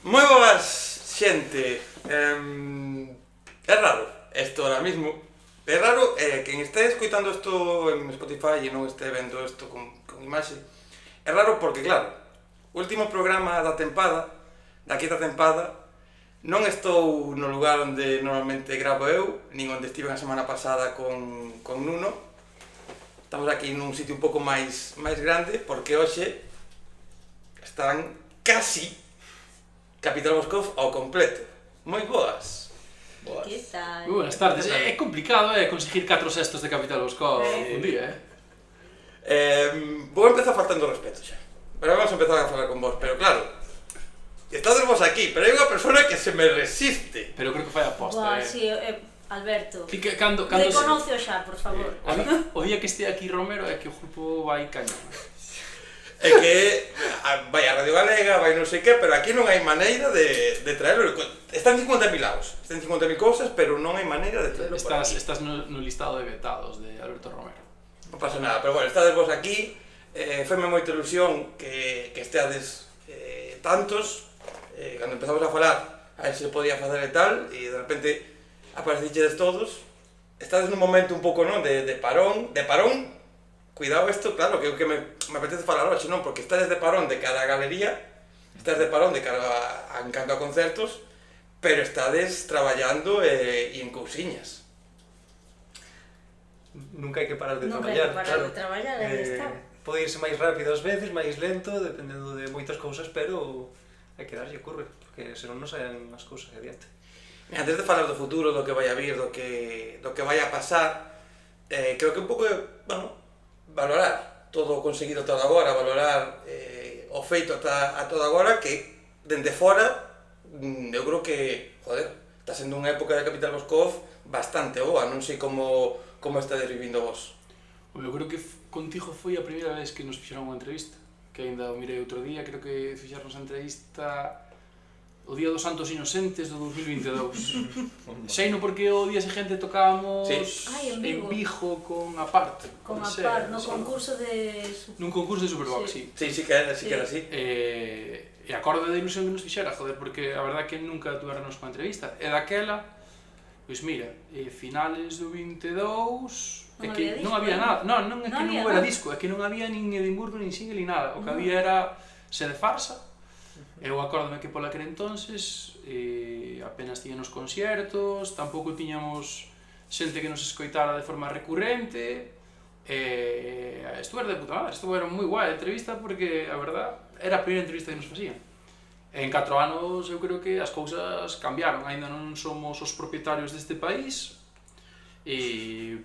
Moi boas, xente. É raro isto ahora mismo. É raro quen este escoitando isto en Spotify e non este vendo isto con imaxe. É raro porque, claro, o último programa da tempada, da quinta tempada, non estou no lugar onde normalmente gravo eu, nin onde estive a semana pasada con Nuno. Estamos aquí nun sitio un pouco máis grande, porque hoxe están casi Capital Moscov ao completo. Moi boas. Boas. Que tal? Moi buenas tardes. É complicado conseguir 4 sextos de Capital Moscov un día, Vou empezar faltando respeto xa. Pero vamos a empezar a falar con vos, pero claro, estades vos aquí, pero hai unha persona que se me resiste. Pero creo que fai aposta, Boa, sí, Alberto. Cando Reconóceo xa, por favor. O día que este aquí Romero é que o grupo vai cañón. É que vai a Radio Galega, vai non sei que, pero aquí non hai maneira de traerlo. Están 50.000 lados, están 50.000 cousas, pero non hai maneira de traerlo por aquí. Estás no listado de vetados de Alberto Romero. Non pasa nada, pero bueno, estades vos aquí, foime moita ilusión que esteades tantos, cando empezamos a falar a ver se podía facer e tal, e de repente aparecichedes todos. Estades nun momento un pouco, non, de parón, cuidado isto, claro, que é o que me apetece falar hoxe, non, porque estades de parón de cara a galería, estades de parón de cara en canto a concertos, pero estades traballando e en cousiñas. Nunca hai que parar de Nunca traballar, hai que parar de traballar, aí está. Pode irse máis rápido ás veces, máis lento, dependendo de moitas cousas, pero hai que darlle curre, porque senón non saen as cousas adiante. Antes de falar do futuro, do que vai a vir, do que vai a pasar, creo que un pouco, bueno, valorar todo o conseguido ata agora, valorar o feito ata agora, que dende fora, eu creo que, joder, está sendo unha época de Capital Moscov bastante boa, non sei como estades vivindo vos. Eu creo que contigo foi a primeira vez que nos fixeron unha entrevista, que ainda o mirei outro día, creo que fixeron a entrevista o Día dos Santos Inocentes do 2022. Seino porque o día seguinte tocábamos en Vigo con Apart. Con Apart, no concurso de... Nun concurso de Superbox, sí. Sí, que era así. E acordo da ilusión que nos fixera, joder, porque a verdad que nunca tuvernos unha entrevista. E daquela, pois mira, finales do 22... Non había disco, non había nada. Non é que non era nada. disco, é que non había nin Edimburgo, nin single, nin nada. O que había era Sede Farsa. Eu acórdome que pola aquel entonces apenas tiñamos conciertos, tampouco tiñamos xente que nos escoitara de forma recurrente. Estuvo de puta madre, estuvo moi guai a entrevista porque, a verdad, era a primeira entrevista que nos facían. En 4 anos eu creo que as cousas cambiaron, aínda non somos os propietarios deste país,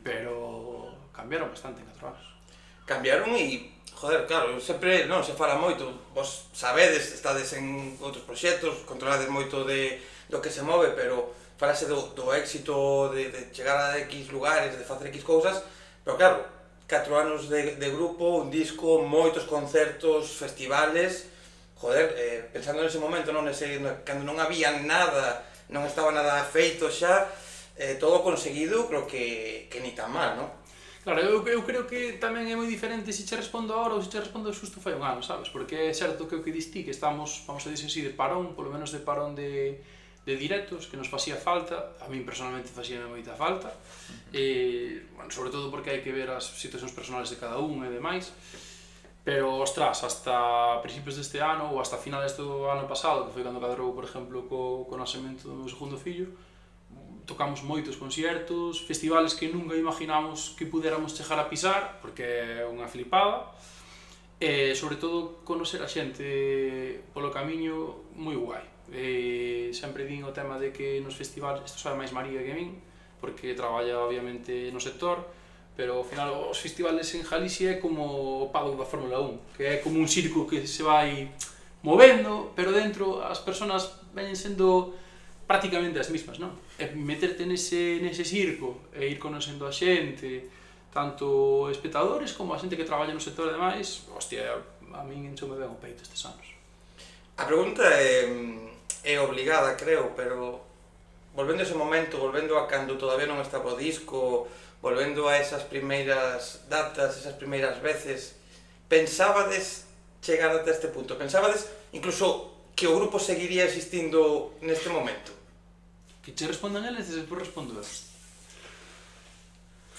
pero cambiaron bastante en 4 anos. Cambiaron e, joder, claro, sempre non se fala moito, vos sabedes, estades en outros proxectos, controlades moito do que se move, pero falase do éxito de chegar a X lugares, de facer X cousas, pero claro, 4 anos de grupo, un disco, moitos concertos, festivales, joder, pensando nese momento, non, cando non había nada, non estaba nada feito xa, todo conseguido, creo que ni tan mal, non? Claro, eu creo que tamén é moi diferente se che respondo agora ou se che respondo xusto fai un ano, sabes? Porque é certo que o que diste que estamos, vamos a dicir así, de parón, polo menos de parón de directos, que nos facía falta, a min personalmente facía moita falta, bueno, sobre todo porque hai que ver as situacións personales de cada un e demais, pero, ostras, hasta principios deste ano ou hasta finales do ano pasado, que foi cando cadrou, por exemplo, co nacemento do meu segundo fillo, tocamos moitos conciertos, festivales que nunca imaginamos que puderamos chegar a pisar, porque é unha flipada, e, sobre todo, conocer a xente polo camiño moi guai. Sempre din o tema de que nos festivales, isto sabe máis María que min, porque traballa, obviamente, no sector, pero, ao final, os festivales en Galicia é como o paddock da Fórmula 1, que é como un circo que se vai movendo, pero dentro as persoas veñen sendo prácticamente as mismas, non? E meterte nese circo e ir conocendo a xente, tanto espectadores como a xente que traballa no sector e demais, hostia, a min enchoume ben o peito estes anos. A pregunta é obligada, creo, pero volvendo a ese momento, volvendo a cando todavía non estaba o disco, volvendo a esas primeiras datas, esas primeiras veces, pensabades chegar ata este punto? Pensabades, incluso que o grupo seguiría existindo neste momento? Que che respondan eles e despois respondo eu.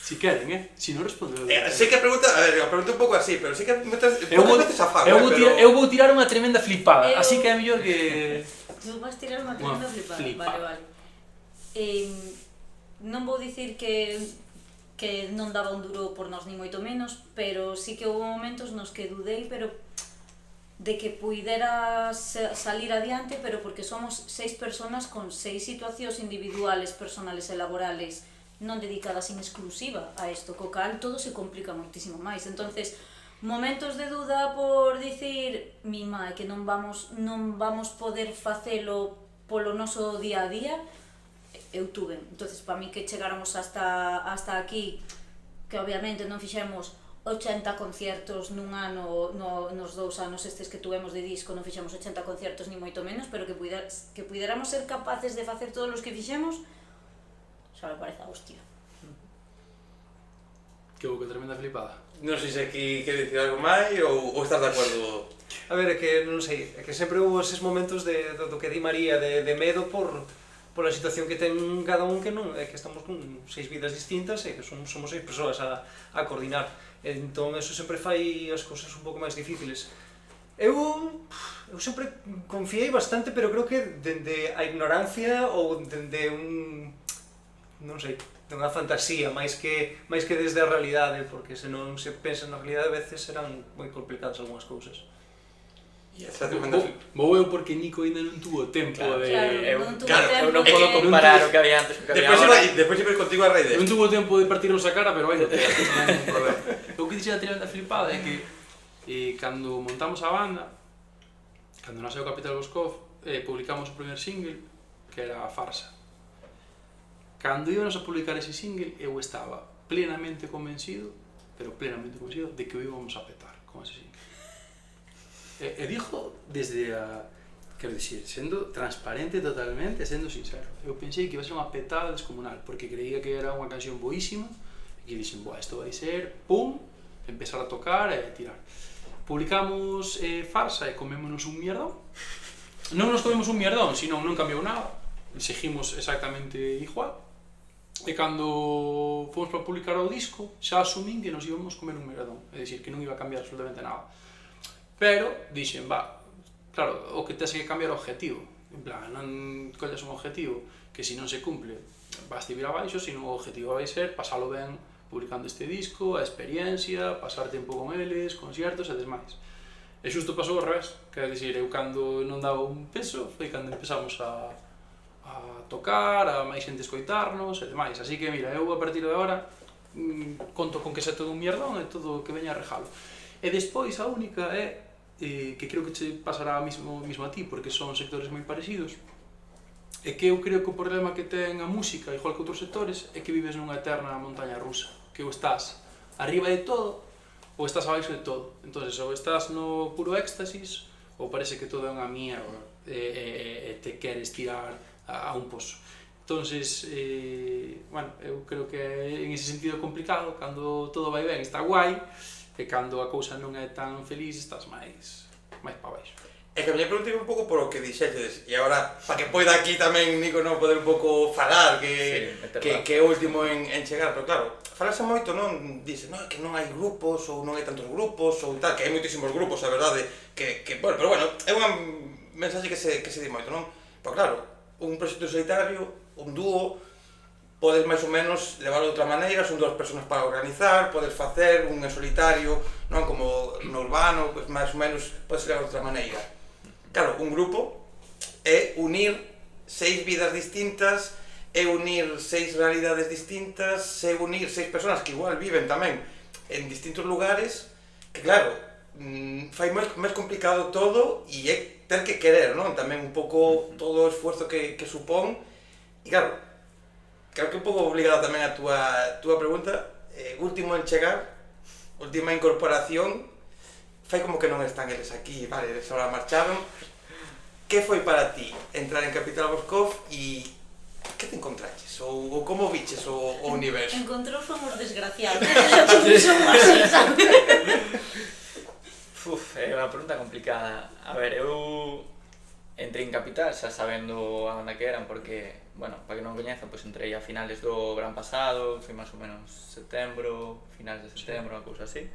Si queren, Si non respondo eu. Sei que a pregunta, a ver, a pregunta un pouco así, pero sei que moitas veces afago, eu vou tirar unha tremenda flipada, Eu- así que é mellor que... Non vas tirar unha tremenda flipada. flipada. Vale. Non vou dicir que non daba un duro por nós ni moito menos, pero sí que houve momentos nos que dudei, pero de que puidera salir adiante, pero porque somos 6 personas con 6 situacións individuales, personales e laborales non dedicadas en exclusiva a isto, co cal todo se complica moitísimo máis. Entonces, momentos de duda por dicir, mima, que non vamos poder facelo polo noso día a día, eu tuve. Entonces, para mí que chegáramos hasta aquí, que obviamente non fixemos 80 conciertos nun ano, nos 2 anos estes que tuvemos de disco, non fixemos 80 conciertos ni moito menos, pero que puidéramos ser capaces de facer todos os que fixemos, xa me parece a hostia. Que houve tremenda flipada. Non sei se aquí quer dicir algo máis ou estás de acordo? A ver, é que non sei, é que sempre houve eses momentos do que di María, de medo por a situación que ten cada un, que non é que estamos con 6 vidas distintas e que somos 6 persoas a coordinar. Entón, eso sempre fai as cousas un pouco máis difíciles. Eu sempre confiei bastante, pero creo que dende a ignorancia ou dende non sei, unha fantasía, máis que desde a realidade, porque se non se pensa na realidade, a veces serán moi complicadas algunhas cousas. E esa tremenda Vou eu porque Nico ainda non tuvo tempo de... Claro, Eu non podo comparar o que había antes co que había agora. Despois sempre contigo a raíz Non desto. tuvo tempo de partirnos a cara, pero vai no tempo, non hai ningún problema. O que dixera a tremenda flipada é que cando montamos a banda, cando nasceu Capital Boscov, publicamos o primer single, que era a Farsa. Cando íbamos a publicar ese single, eu estaba plenamente convencido, de que o íbamos a petar con ese single. E dixo desde a... Quero dicir, sendo transparente totalmente, sendo sincero. Eu pensei que iba a ser unha petada descomunal, porque creía que era unha canción boísima, e que dixen, boa, isto vai ser, pum, empezar a tocar e tirar. Publicamos Farsa e comémonos un mierdón. Non nos comemos un mierdón, senón non cambiou nada. Seguimos exactamente igual. E cando fomos para publicar o disco, xa asumín que nos íbamos comer un mierdón. É dicir, que non iba a cambiar absolutamente nada. Pero, dixen, claro, o que tens que cambiar o objetivo. En plan, non colles un objetivo que se non se cumple vas te vir abaixo, sino o objetivo vai ser pasalo ben publicando este disco, a experiencia, pasar tempo con eles, conciertos e demais. E xusto pasou ao revés, quer dicir, eu cando non daba un peso foi cando empezamos a tocar, a máis xente escoitarnos e demais. Así que, mira, eu a partir de agora conto con que xa todo un mierdón e todo o que veña a regalo. E despois a única é que creo que che pasará mismo a ti, porque son sectores moi parecidos, é que eu creo que o problema que ten a música, igual que outros sectores, é que vives nunha eterna montaña rusa, que ou estás arriba de todo ou estás abaixo de todo. Entonces, ou estás no puro éxtasis ou parece que todo é unha mierda e te queres tirar a un pozo. Entonces, bueno, eu creo que en ese sentido é complicado, cando todo vai ben está guai, e cando a cousa non é tan feliz estás máis para baixo. É que a miña pregunta un pouco por o que dixetes, e agora, para que poida aquí tamén Nico non poder un pouco falar, que é o último en chegar, pero claro, falase moito, non? Dice, non, que non hai grupos, ou non hai tantos grupos, ou tal, que hai moitísimos grupos, a verdade, bueno, pero bueno, é unha mensaxe que se di moito, non? Pero claro, un proxecto solitario, un dúo, podes máis ou menos levarlo de outra maneira, son 2 persoas para organizar, podes facer un en solitario, non como no urbano, pues máis ou menos podes levar de outra maneira. Claro, un grupo é unir 6 vidas distintas, é unir 6 realidades distintas, é unir 6 persoas que igual viven tamén en distintos lugares, que claro, fai máis complicado todo e é ter que querer, non? Tamén un pouco todo o esforzo que supón, e claro, creo que un pouco obligada tamén a túa pregunta, último en chegar, última incorporación, fai como que non están eles aquí, vale, eles ahora marcharon. Que foi para ti entrar en Capital Boscov e que te encontraches? Ou como viches o universo? Encontrou somos desgraciados. Somos así, sabes? É unha pregunta complicada. A ver, eu Entrei en Capital xa sabendo a banda que eran porque, bueno, para que non coñezan, pois entrei a finales do verán pasado, foi máis ou menos setembro, finales de setembro, unha cousa así.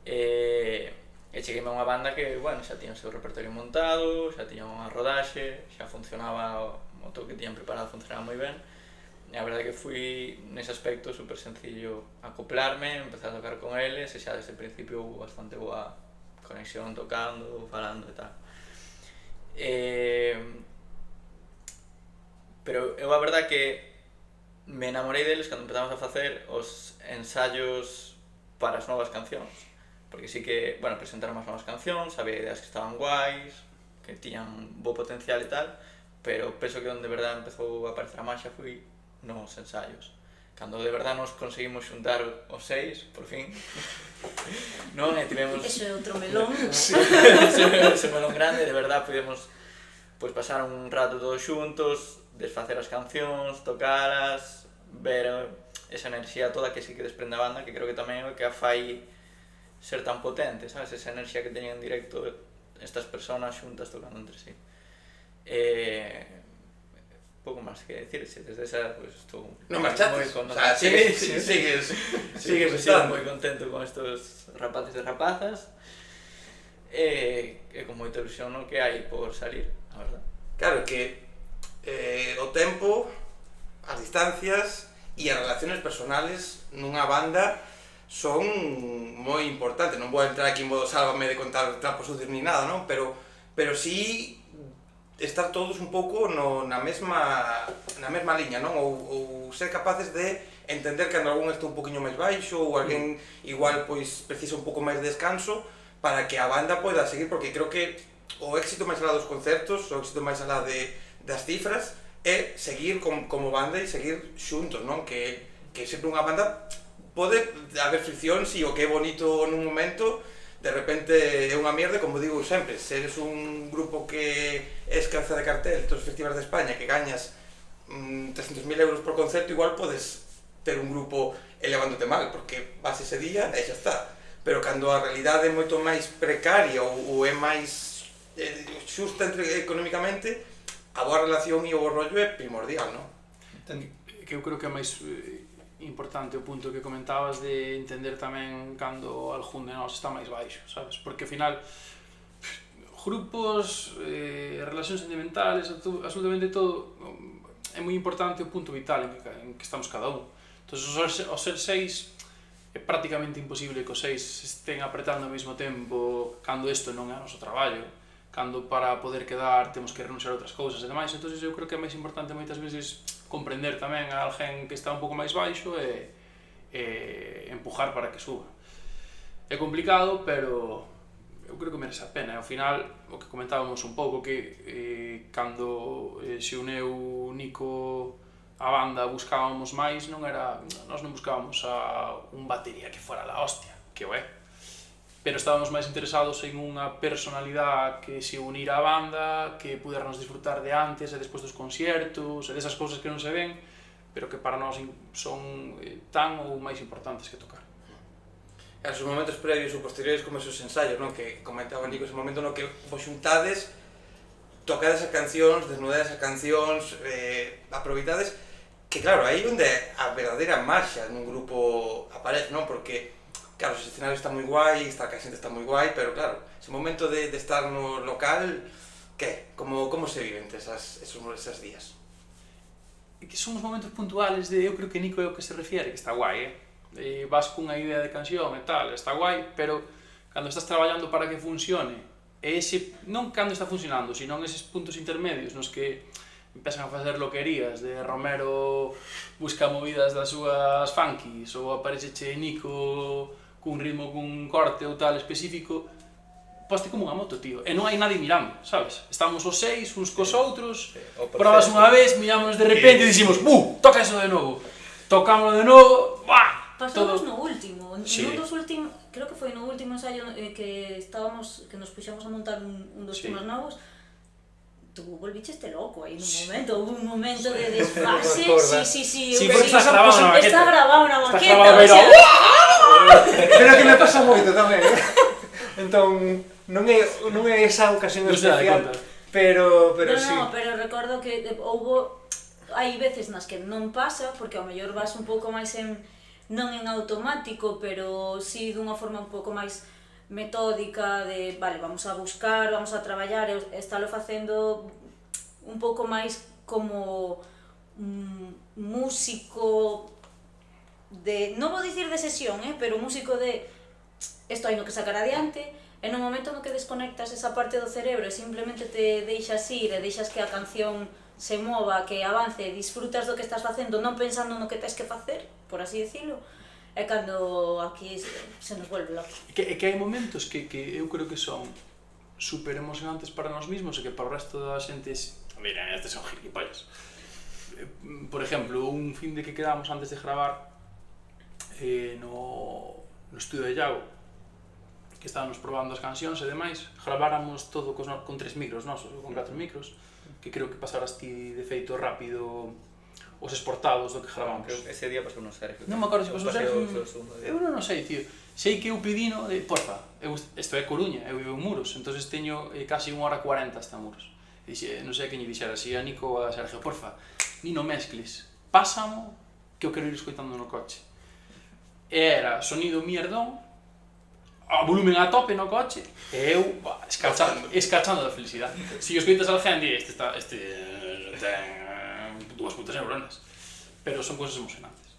E chegueime a unha banda que, bueno, xa tiña o seu repertorio montado, xa tiña unha rodaxe, xa funcionaba, o todo que tiñan preparado funcionaba moi ben. E a verdade que fui, nese aspecto, super sencillo acoplarme, empezar a tocar con eles, e xa desde o principio hubo bastante boa conexión tocando, falando e tal. Pero eu a verdade que me enamorei deles cando empezamos a facer os ensaios para as novas cancións, porque sí que, bueno, presentaron as novas cancións, había ideas que estaban guais, que tiñan bo potencial e tal, pero penso que onde de verdade empezou a aparecer a marcha foi nos ensaios, cando de verdade nos conseguimos xuntar os 6, por fin, non? E tivemos... Eso é outro melón. Sí, ese melón grande, de verdade podemos pois pasar un rato todos xuntos, desfacer as cancións, tocalas, ver esa enerxía toda que sí que desprende a banda, que creo que tamén é o que a fai ser tan potente, sabes? Esa enerxía que teñen en directo estas persoas xuntas tocando entre sí. Pouco máis que decirse, desde esa, pues, estou Non marchates, moi o sea, sigues estando estando. moi contento con estos rapaces e rapazas, e con moita ilusión no que hai por salir, a verdade. Claro que o tempo, as distancias e as relaciones personales nunha banda son moi importantes. Non vou entrar aquí en modo sálvame de contar trapos sucios ni nada, non? Pero sí estar todos un pouco na mesma liña, non? Ou ser capaces de entender que algún está un poquinho máis baixo ou alguén igual pois precisa un pouco máis de descanso para que a banda poida seguir, porque creo que o éxito máis alá dos concertos, o éxito máis alá das cifras é seguir como banda e seguir xuntos, non? Que sempre unha banda pode haber fricción si o que é bonito nun momento de repente é unha mierda, como digo sempre, se eres un grupo que es cabeza de cartel todos os festivais de España que gañas 300.000 euros por concerto, igual podes ter un grupo elevándote mal, porque vas ese día e xa está. Pero cando a realidade é moito máis precaria ou é máis xusta económicamente, a boa relación e o bo rollo é primordial, non? Que eu creo que é máis importante o punto que comentabas de entender tamén cando algún de nós está máis baixo, sabes? Porque ao final grupos, relacións sentimentales, absolutamente todo, é moi importante o punto vital en que estamos cada un. Entón, ao ser 6 é prácticamente imposible que os 6 estén apretando ao mesmo tempo cando isto non é o noso traballo, cando para poder quedar temos que renunciar a outras cousas e demais. Entón, eu creo que é máis importante moitas veces comprender tamén a alguén que está un pouco máis baixo e empujar para que suba. É complicado, pero eu creo que merece a pena. Ao final, o que comentábamos un pouco, que cando se uneu Nico a banda buscábamos máis, nós non buscábamos a un batería que fora la hostia, que o é, pero estábamos máis interesados en unha personalidade que se unira á banda, que pudernos disfrutar de antes e despois dos conciertos e desas cousas que non se ven, pero que para nós son tan ou máis importantes que tocar. E os momentos previos ou posteriores como esos ensaios, non? Que comentaba Nico, ese momento no que vos xuntades, tocades as cancións, desnudades as cancións, aproveitades, que claro, aí onde a verdadeira marxa nun grupo aparece, non? Porque claro, os escenarios están moi guai, a xente está moi guai, pero claro, ese momento de estar no local, que? Como se viven esos días? Que son os momentos puntuales de, eu creo que Nico é o que se refiere, que está guai, vas cunha idea de canción e tal, está guai, pero cando estás traballando para que funcione, non cando está funcionando, sino eses puntos intermedios nos que empezan a facer loquerías de Romero busca movidas das súas funkies ou apareceche Nico cun ritmo, cun corte ou tal específico, poste como unha moto, tío, e non hai nadie mirando, sabes? Estamos os 6, uns cos outros, probas unha vez, mirámonos de repente e dicimos, toca eso de novo, tocámoslo de novo, Pasamos no último, sí. Creo que foi no último ensayo que nos puxamos a montar un dos temas novos. Tú volvicheste loco aí nun momento, houve un momento de desfase, sí, está grabado na maqueta, o sea... Pero que me pasa moito tamén, entón non é esa ocasión especial, pero No, sí. no, pero recordo que hai veces nas que non pasa, porque ao mellor vas un pouco máis non en automático, pero sí dunha forma un pouco máis metódica de, vale, vamos a buscar, vamos a traballar, e estalo facendo un pouco máis como músico de, non vou dicir de sesión, pero músico de isto hai no que sacar adiante, e no momento no que desconectas esa parte do cerebro e simplemente te deixas ir e deixas que a canción se mova, que avance, disfrutas do que estás facendo, non pensando no que tens que facer, por así decirlo, é cando aquí se nos vuelve loco. Que hai momentos que eu creo que son super emocionantes para nós mismos e que para o resto da xente mira, estes son gilipollas. Por exemplo, un fin de que quedamos antes de gravar no estudio de Iago, que estábamos probando as cancións e demais, graváramos todo con 3 micros nosos, ou con 4 micros, que creo que pasaras ti de feito rápido os exportados do que gravamos. Ese día pasou no Sergio. Non me acordo se pasou Sergio. Eu non sei, tío. Sei que eu pedino de, porfa, isto é Coruña, eu vivo en Muros, entonces teño casi 1 hora 40 hasta Muros. E non sei a quen lle dixera, si a Nico ou a Sergio, porfa, ni no mezcles, pásamo que eu quero ir escoitando no coche. E era sonido mierdón, a volumen a tope no coche, e eu escachando da felicidade. Se os escoitas alguén, di, este ten 2 putas neuronas. Pero son cousas emocionantes.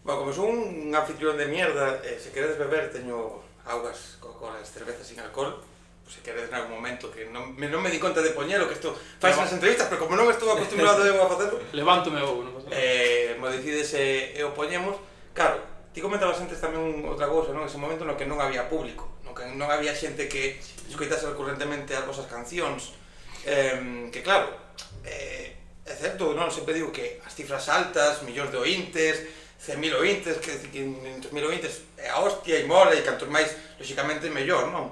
Bueno, como son un anfitrión de mierda, se queredes beber, teño augas, Coca-Cola, cervezas sin alcohol, pues se queredes en algún momento, que non me di conta de poñelo, que isto faz nas entrevistas, pero como non estou acostumbrado eu a facelo, Levántome o non pasa nada. mo decides e o poñemos. Claro, ti comentabas antes tamén outra cousa, non? Ese momento no que non había público, no que non había xente que escoitase recurrentemente as vosas cancións, que claro, é certo, non? Sempre digo que as cifras altas, millóns de ointes, 100.000 ointes, que 500.000 ointes, é a hostia e mola, e cantos máis, lóxicamente, mellor, non?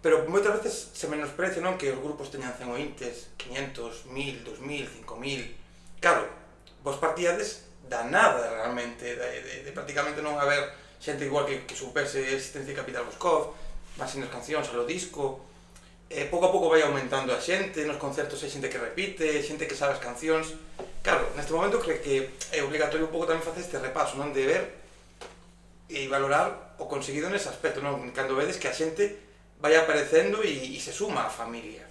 Pero moitas veces se menosprecia, non? Que os grupos teñan 100 ointes, 500, 1000, 2000, 5000... Claro, vos partíades da nada realmente, de prácticamente non haber xente igual que supese a existencia de Capital Moscov, máis nas cancións, ao disco, pouco a pouco vai aumentando a xente, nos concertos hai xente que repite, xente que sabe as cancións. Claro, neste momento creo que é obligatorio un pouco tamén facer este repaso, non? De ver e valorar o conseguido nese aspecto, non? Cando vedes que a xente vai aparecendo e se suma á familia.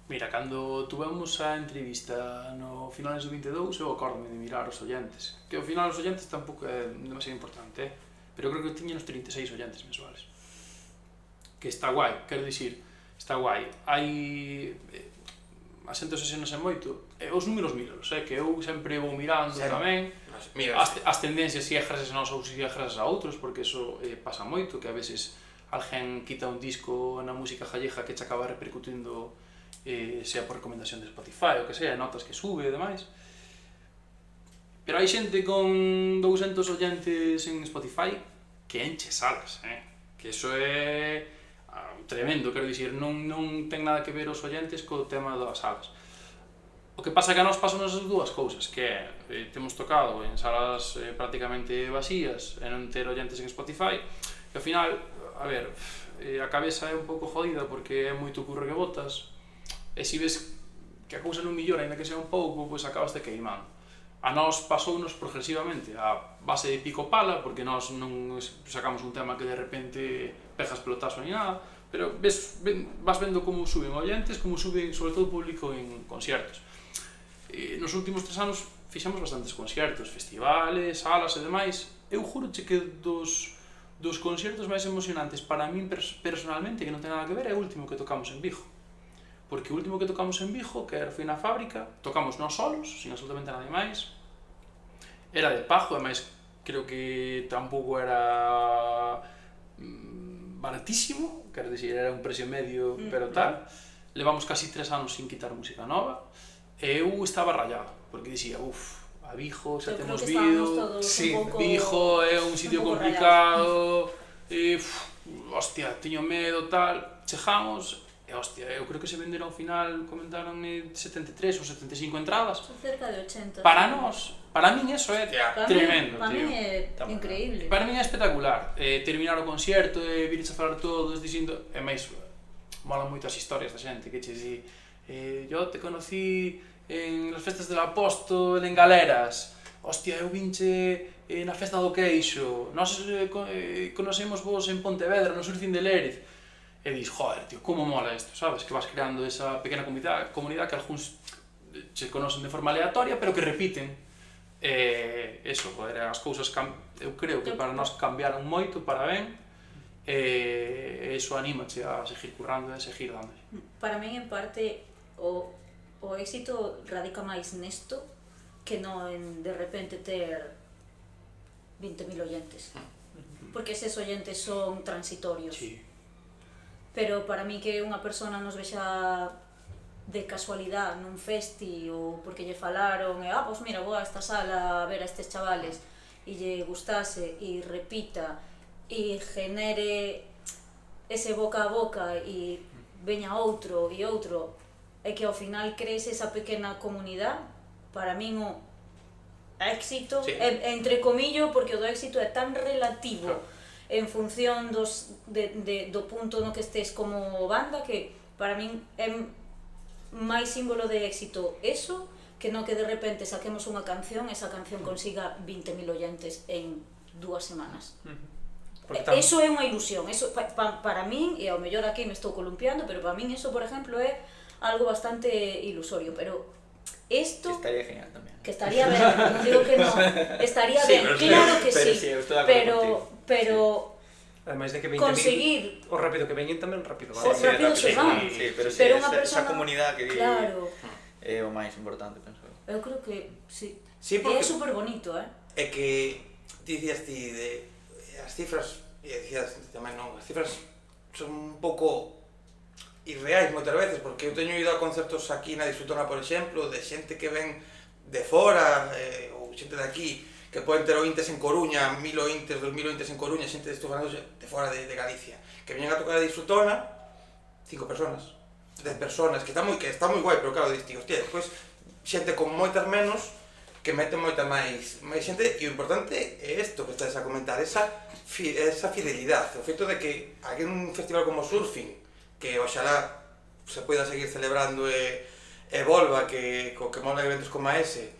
Mira, cando tuvemos a entrevista no finales do 22, eu acórdome de mirar os oyentes. Que ao final os oyentes tampouco é demasiado importante, pero creo que tiña uns 36 oyentes mensuales. Que está guai, quero dicir, está guai. Hai... A xente obsesionase moito. Os números míralos, que eu sempre vou mirando tamén. As tendencias, se é gracias a nós ou se é gracias a outros, porque eso pasa moito, que a veces alguén quita un disco na música gallega que che acaba repercutindo sea por recomendación de Spotify ou que sea, notas que sube e demais. Pero hai xente con 200 oyentes en Spotify que enche salas, que eso é tremendo, quero dicir, non ten nada que ver os oyentes co tema das salas. O que pasa é que a nós pasan as dúas cousas, que é, temos tocado en salas prácticamente vacías e non ter oyentes en Spotify, e ao final, a ver, a cabeza é un pouco jodida porque é moito curro que botas, e se ves que a cousa non millora, ainda que sea un pouco, pois acabas te queimando. A nós pasounos progresivamente a base de pico pala, porque nós non sacamos un tema que de repente pegas pelotazo ni nada, pero vas vendo como suben oyentes, como suben, sobre todo, público en conciertos. Nos últimos 3 anos fixemos bastantes conciertos, festivales, salas e demais. Eu juroche que dos conciertos máis emocionantes para min personalmente, que non ten nada que ver, é o último que tocamos en Vigo. Porque o último que tocamos en Vigo, que foi na fábrica, tocamos nós solos, sin absolutamente nada máis. Era de pago, ademais creo que tampouco era baratísimo, quero dicir, era un precio medio, pero tal. Levamos casi 3 anos sin quitar música nova, e eu estaba rayado, porque dicía, a Vigo, xa temos vido, Vigo é un sitio complicado, hostia, teño medo, tal. Chegamos, e hostia, eu creo que se venderon ao final, comentaronme 73 ou 75 entradas. Son cerca de 80. Para nós, para min eso é tremendo, para tío. Para min é increíble. Para min é espectacular. Terminar o concerto e virse a falar todos dicindo, e máis, molan moito as historias da xente que che di, yo te conocí en las festas del Apóstol en Galeras, hostia, eu vinche na festa do queixo, nós conocemos vos en Pontevedra, no Surfing de Lérez, e dis, joder, tío, como mola isto, sabes? Que vas creando esa pequena comunidade que algúns se conocen de forma aleatoria, pero que repiten. Eso, joder, as cousas, eu creo que para nós cambiaron moito para ben, e iso anímache a seguir currando e a seguir dando. Para min, en parte, o éxito radica máis nesto que non en, de repente, ter 20.000 oyentes. Porque eses oyentes son transitorios. Sí. Pero para mí que unha persona nos vexa de casualidade nun festi ou porque lle falaron e pois mira, vou a esta sala a ver a estes chavales e lle gustase e repita e genere ese boca a boca e veña outro e outro e que ao final crees esa pequena comunidade, para min o éxito, sí. Entre comillo, porque o do éxito é tan relativo, claro, en función do punto no que estés como banda, que para min é máis símbolo de éxito eso, que no que de repente saquemos unha canción, esa canción consiga 20.000 oyentes en 2 semanas. Eso é unha ilusión, eso para min, e ao mellor aquí me estou columpiando, pero para min eso, por exemplo, é algo bastante ilusorio, pero esto... Estaría genial tamén. Que estaría ben, non digo que non, estaría ben, claro que sí, pero ademais de que 20.000, conseguir o rápido que veñen tamén rápido, o rápido se van, pero unha persona, esa comunidade que claro, é o máis importante, penso eu creo que sí, porque é super bonito, é que dicías ti de as cifras, e dicías tamén non, as cifras son un pouco irreais moitas veces, porque eu teño ido a concertos aquí na Disfrutona, por exemplo, de xente que ven de fora, ou xente de aquí, que poden ter ointes en Coruña, 1.000 ointes, 2.000 ointes en Coruña, xente estou falando de fora de Galicia, que veñen a tocar a Disfrutona, 5 personas, 10 personas, que está moi guai, pero claro, diste, hostia, despois xente con moitas menos, que mete moita máis xente, e o importante é isto que estás a comentar, esa fidelidade, o feito de que aquí un festival como Surfing, que oxalá se poida seguir celebrando e volva, que mola eventos como ese,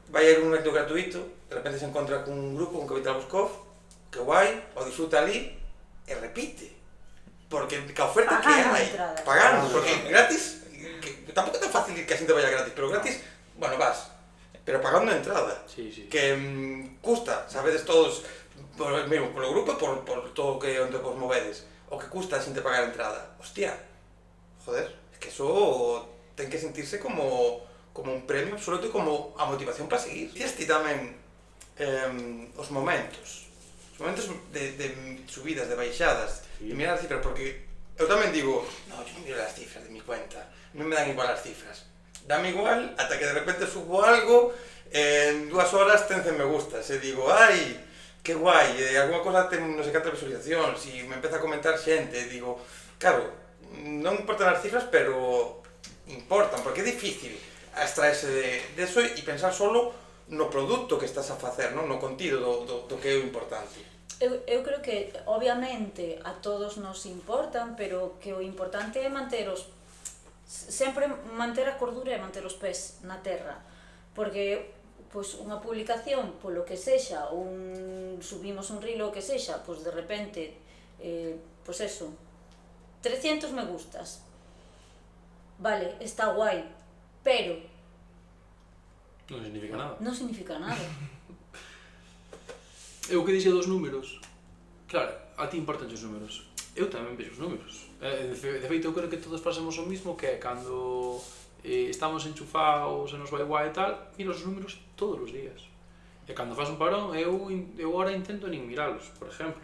vai a ir un evento gratuito, de repente se encontra con un grupo, con Capital Boscov, que guai, o disfruta ali e repite, porque a oferta que hai, pagando, porque gratis, que tampouco é tan fácil que a xente vaya gratis, pero gratis, bueno, vas, pero pagando a entrada, que custa, sabedes todos, mesmo polo grupo e por todo o que onde vos movedes, o que custa a xente pagar a entrada, hostia, joder, é que eso ten que sentirse como un premio absoluto e como a motivación para seguir. Ti tamén os momentos de subidas, de baixadas, de mirar as cifras, porque eu tamén digo, no, yo non miro as cifras de mi cuenta, non me dan igual as cifras, dame igual ata que de repente subo algo, en 2 horas ten 100 me gustas, e digo, ai, que guai, alguna cosa ten non sei canta visualización, si me empeza a comentar xente, digo, claro, non importan as cifras, pero importan, porque é difícil extraerse de eso e pensar solo no produto que estás a facer, non? No contido do que é o importante. Eu creo que, obviamente, a todos nos importan, pero que o importante é sempre manter a cordura e manter os pés na terra, porque pois unha publicación, polo que sexa, subimos un reel o que sexa, pois de repente, pois eso, 300 me gustas, vale, está guai, pero non significa nada. Non significa nada. Eu que dixo dos números, claro, a ti importan os números, eu tamén vexo os números. De feito, eu creo que todos facemos o mismo, que é cando estamos enchufados e nos vai guai e tal, miro os números todos os días. E cando faz un parón, eu agora intento nin miralos, por exemplo.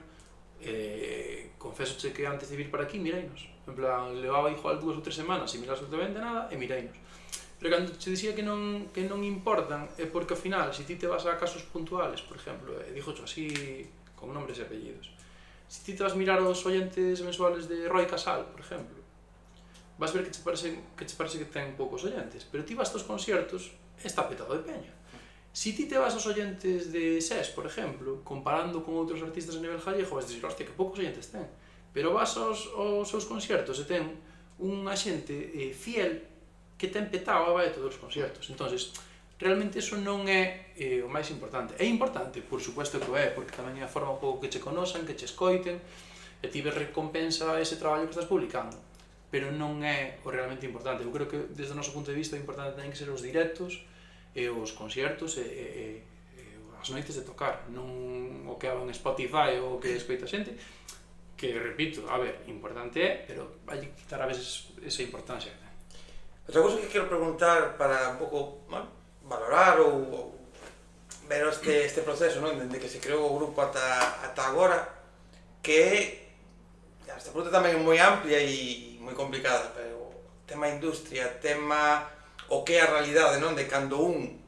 Confesoche que antes de vir para aquí mireinos, en plan, levaba igual 2 ou 3 semanas e mirar absolutamente nada e mireinos. Pero cando te dixía que non importan é porque ao final, se ti te vas a casos puntuales, por exemplo, dixo así con nombres e apellidos, se ti te vas mirar os oyentes mensuales de Roy Casal, por exemplo, vas ver que che parece que ten poucos oyentes, pero ti vas aos conciertos e está petado de peña. Se ti te vas aos oyentes de SES, por exemplo, comparando con outros artistas a nivel gallego, vas dicir, hostia, que poucos oyentes ten. Pero vas aos seus conciertos e ten unha xente fiel que ten petado a vai a todos os concertos. Entonces, realmente eso non é o máis importante. É importante, por supuesto que o é, porque tamén é a forma un pouco que che conosan, que che escoiten, e ti ves recompensa ese traballo que estás publicando. Pero non é o realmente importante. Eu creo que, desde o noso punto de vista, o importante ten que ser os directos, e os concertos, e as noites de tocar, non o que hago en Spotify ou o que escoita xente, que, repito, a ver, importante é, pero vai quitar a veces esa importancia. Outra cousa que quero preguntar para un pouco, bueno, valorar ou ver este proceso, non? Dende que se creou o grupo ata agora, que esta pregunta tamén é moi amplia e moi complicada, pero tema industria, tema o que é a realidade, non? De cando un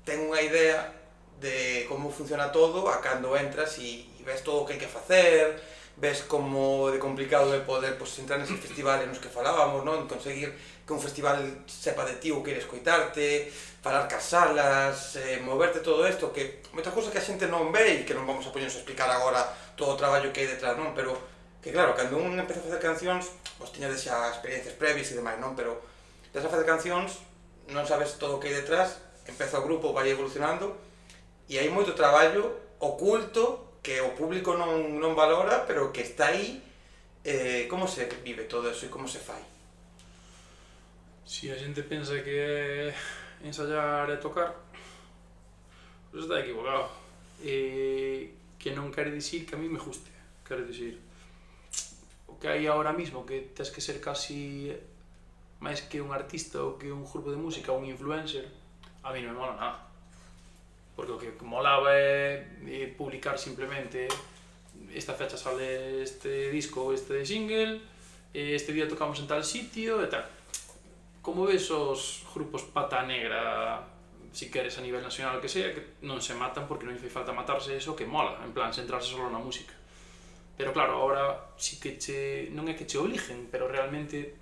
ten unha idea de como funciona todo, a cando entras e ves todo o que hai que facer, ves como de complicado é poder entrar neses festivales nos que falábamos, non? Conseguir que un festival sepa de ti ou queire escoitarte, falar cas salas, moverte todo isto, que moitas cousas que a xente non ve e que non vamos a poñernos a explicar agora todo o traballo que hai detrás, non? Pero que claro, cando un empeza a facer cancións, pois tiñades xa experiencias previas e demais, non? Pero empezas a facer cancións, non sabes todo o que hai detrás, empeza o grupo, vai evolucionando, e hai moito traballo oculto que o público non valora, pero que está aí. Como se vive todo eso e como se fai? Si a xente pensa que é ensayar e tocar, pois está equivocado. Que non quere dicir que a mí me guste, quero dicir, o que hai ahora mismo, que tens que ser casi máis que un artista ou que un grupo de música ou un influencer, a mí non me mola nada. Porque o que molaba é publicar simplemente esta fecha sale este disco ou este single, este día tocamos en tal sitio e tal. Como ves os grupos pata negra, si queres a nivel nacional o que sea, que non se matan porque non lle fai falta matarse, eso que mola, en plan, centrarse solo na música. Pero claro, agora si que non é que che obligen, pero realmente